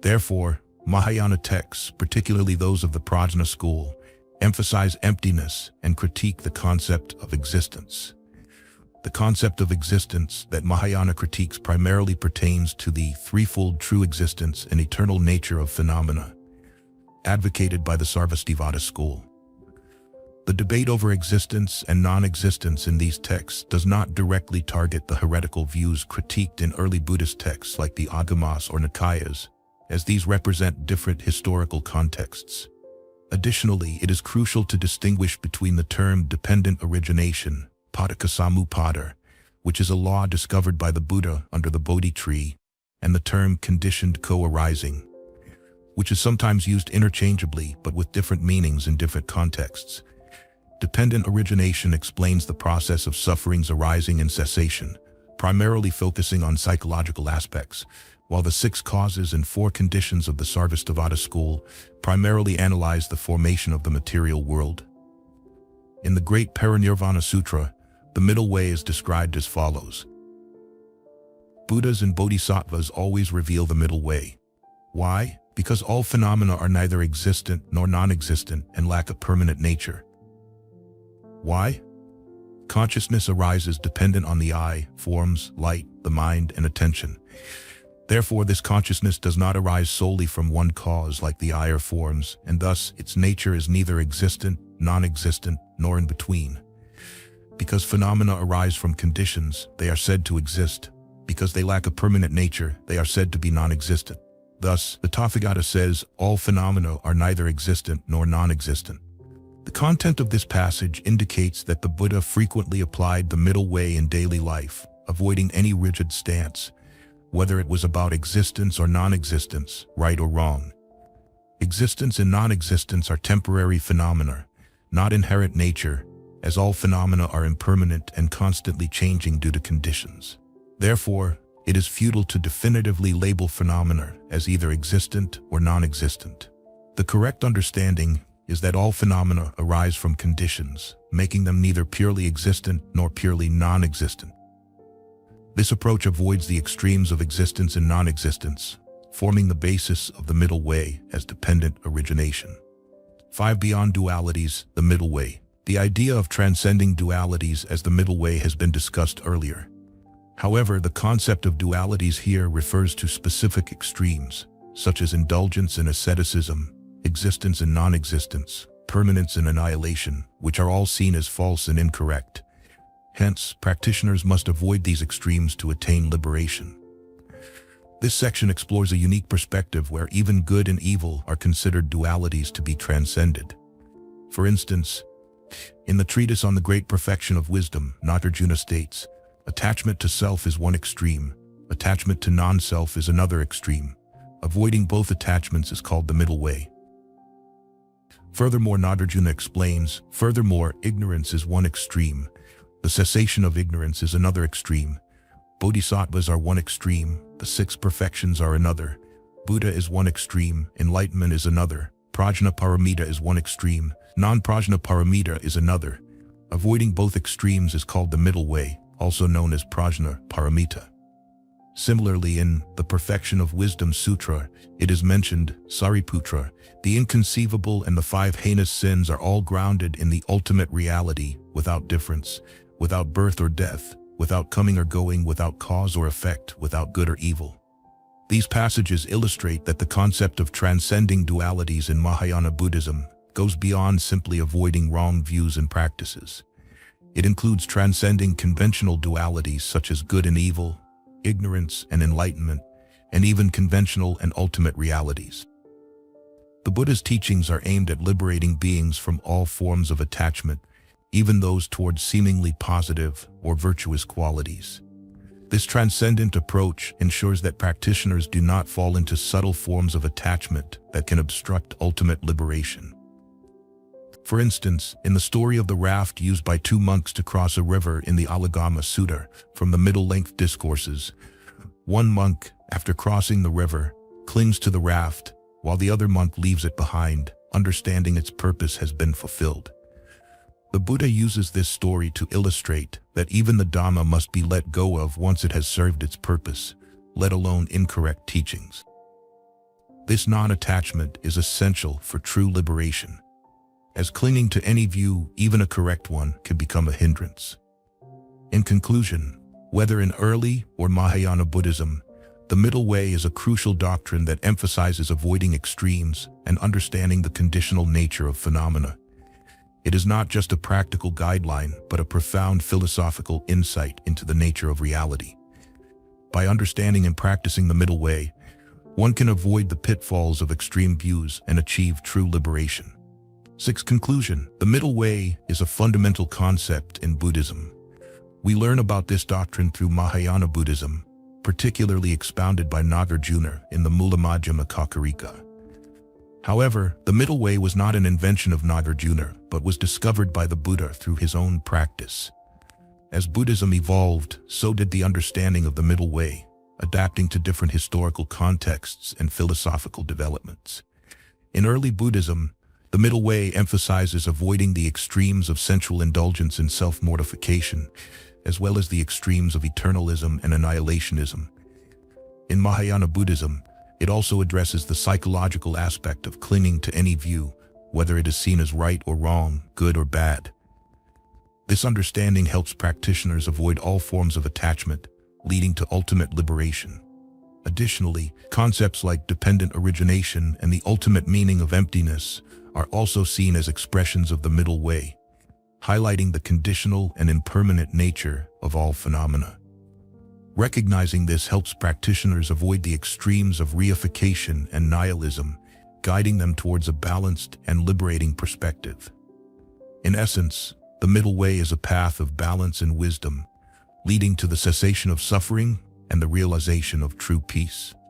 Therefore, Mahayana texts, particularly those of the prajna school, emphasize emptiness and critique the concept of existence. The concept of existence that Mahayana critiques primarily pertains to the threefold true existence and eternal nature of phenomena, advocated by the Sarvastivada school. The debate over existence and non-existence in these texts does not directly target the heretical views critiqued in early Buddhist texts like the Agamas or Nikayas, as these represent different historical contexts. Additionally, it is crucial to distinguish between the term dependent origination, Padakasamuppada, which is a law discovered by the Buddha under the Bodhi tree, and the term conditioned co-arising, which is sometimes used interchangeably but with different meanings in different contexts. Dependent origination explains the process of sufferings arising and cessation, primarily focusing on psychological aspects, while the 6 causes and 4 conditions of the Sarvastivada school primarily analyze the formation of the material world. In the Great Parinirvana Sutra, the middle way is described as follows. Buddhas and bodhisattvas always reveal the middle way. Why? Because all phenomena are neither existent nor non-existent and lack a permanent nature. Why? Consciousness arises dependent on the eye, forms, light, the mind, and attention. Therefore, this consciousness does not arise solely from one cause like the eye or forms, and thus its nature is neither existent, non-existent, nor in between. Because phenomena arise from conditions, they are said to exist. Because they lack a permanent nature, they are said to be non-existent. Thus, the Tathagata says, all phenomena are neither existent nor non-existent. The content of this passage indicates that the Buddha frequently applied the middle way in daily life, avoiding any rigid stance, whether it was about existence or non-existence, right or wrong. Existence and non-existence are temporary phenomena, not inherent nature, as all phenomena are impermanent and constantly changing due to conditions. Therefore, it is futile to definitively label phenomena as either existent or non-existent. The correct understanding is that all phenomena arise from conditions, making them neither purely existent nor purely non-existent. This approach avoids the extremes of existence and non-existence, forming the basis of the middle way as dependent origination. 5. Beyond dualities, the middle way. The idea of transcending dualities as the middle way has been discussed earlier. However, the concept of dualities here refers to specific extremes, such as indulgence and asceticism, existence and non-existence, permanence and annihilation, which are all seen as false and incorrect. Hence, practitioners must avoid these extremes to attain liberation. This section explores a unique perspective where even good and evil are considered dualities to be transcended. For instance, in the treatise on the great perfection of wisdom, Nagarjuna states, attachment to self is one extreme, attachment to non-self is another extreme. Avoiding both attachments is called the middle way. Furthermore, Nagarjuna explains, furthermore, ignorance is one extreme. The cessation of ignorance is another extreme. Bodhisattvas are one extreme, the 6 perfections are another. Buddha is one extreme, enlightenment is another. Prajna paramita is one extreme, non-prajna paramita is another. Avoiding both extremes is called the middle way, also known as prajna paramita. Similarly, in the Perfection of Wisdom Sutra, it is mentioned, Sariputra, the inconceivable and the 5 heinous sins are all grounded in the ultimate reality, without difference, without birth or death, without coming or going, without cause or effect, without good or evil. These passages illustrate that the concept of transcending dualities in Mahayana Buddhism goes beyond simply avoiding wrong views and practices. It includes transcending conventional dualities such as good and evil, ignorance and enlightenment, and even conventional and ultimate realities. The Buddha's teachings are aimed at liberating beings from all forms of attachment, even those towards seemingly positive or virtuous qualities. This transcendent approach ensures that practitioners do not fall into subtle forms of attachment that can obstruct ultimate liberation. For instance, in the story of the raft used by 2 monks to cross a river in the Alagama Sutta from the middle-length discourses, one monk, after crossing the river, clings to the raft, while the other monk leaves it behind, understanding its purpose has been fulfilled. The Buddha uses this story to illustrate that even the Dhamma must be let go of once it has served its purpose, let alone incorrect teachings. This non-attachment is essential for true liberation, as clinging to any view, even a correct one, can become a hindrance. In conclusion, whether in early or Mahayana Buddhism, the middle way is a crucial doctrine that emphasizes avoiding extremes and understanding the conditional nature of phenomena. It is not just a practical guideline, but a profound philosophical insight into the nature of reality. By understanding and practicing the middle way, one can avoid the pitfalls of extreme views and achieve true liberation. 6. Conclusion. The middle way is a fundamental concept in Buddhism. We learn about this doctrine through Mahayana Buddhism, particularly expounded by Nagarjuna in the Mula-Madhyama Kakarika. However, the middle way was not an invention of Nagarjuna, but was discovered by the Buddha through his own practice. As Buddhism evolved, so did the understanding of the middle way, adapting to different historical contexts and philosophical developments. In early Buddhism, the middle way emphasizes avoiding the extremes of sensual indulgence and self-mortification, as well as the extremes of eternalism and annihilationism. In Mahayana Buddhism, it also addresses the psychological aspect of clinging to any view, whether it is seen as right or wrong, good or bad. This understanding helps practitioners avoid all forms of attachment, leading to ultimate liberation. Additionally, concepts like dependent origination and the ultimate meaning of emptiness are also seen as expressions of the middle way, highlighting the conditional and impermanent nature of all phenomena. Recognizing this helps practitioners avoid the extremes of reification and nihilism, guiding them towards a balanced and liberating perspective. In essence, the middle way is a path of balance and wisdom, leading to the cessation of suffering and the realization of true peace.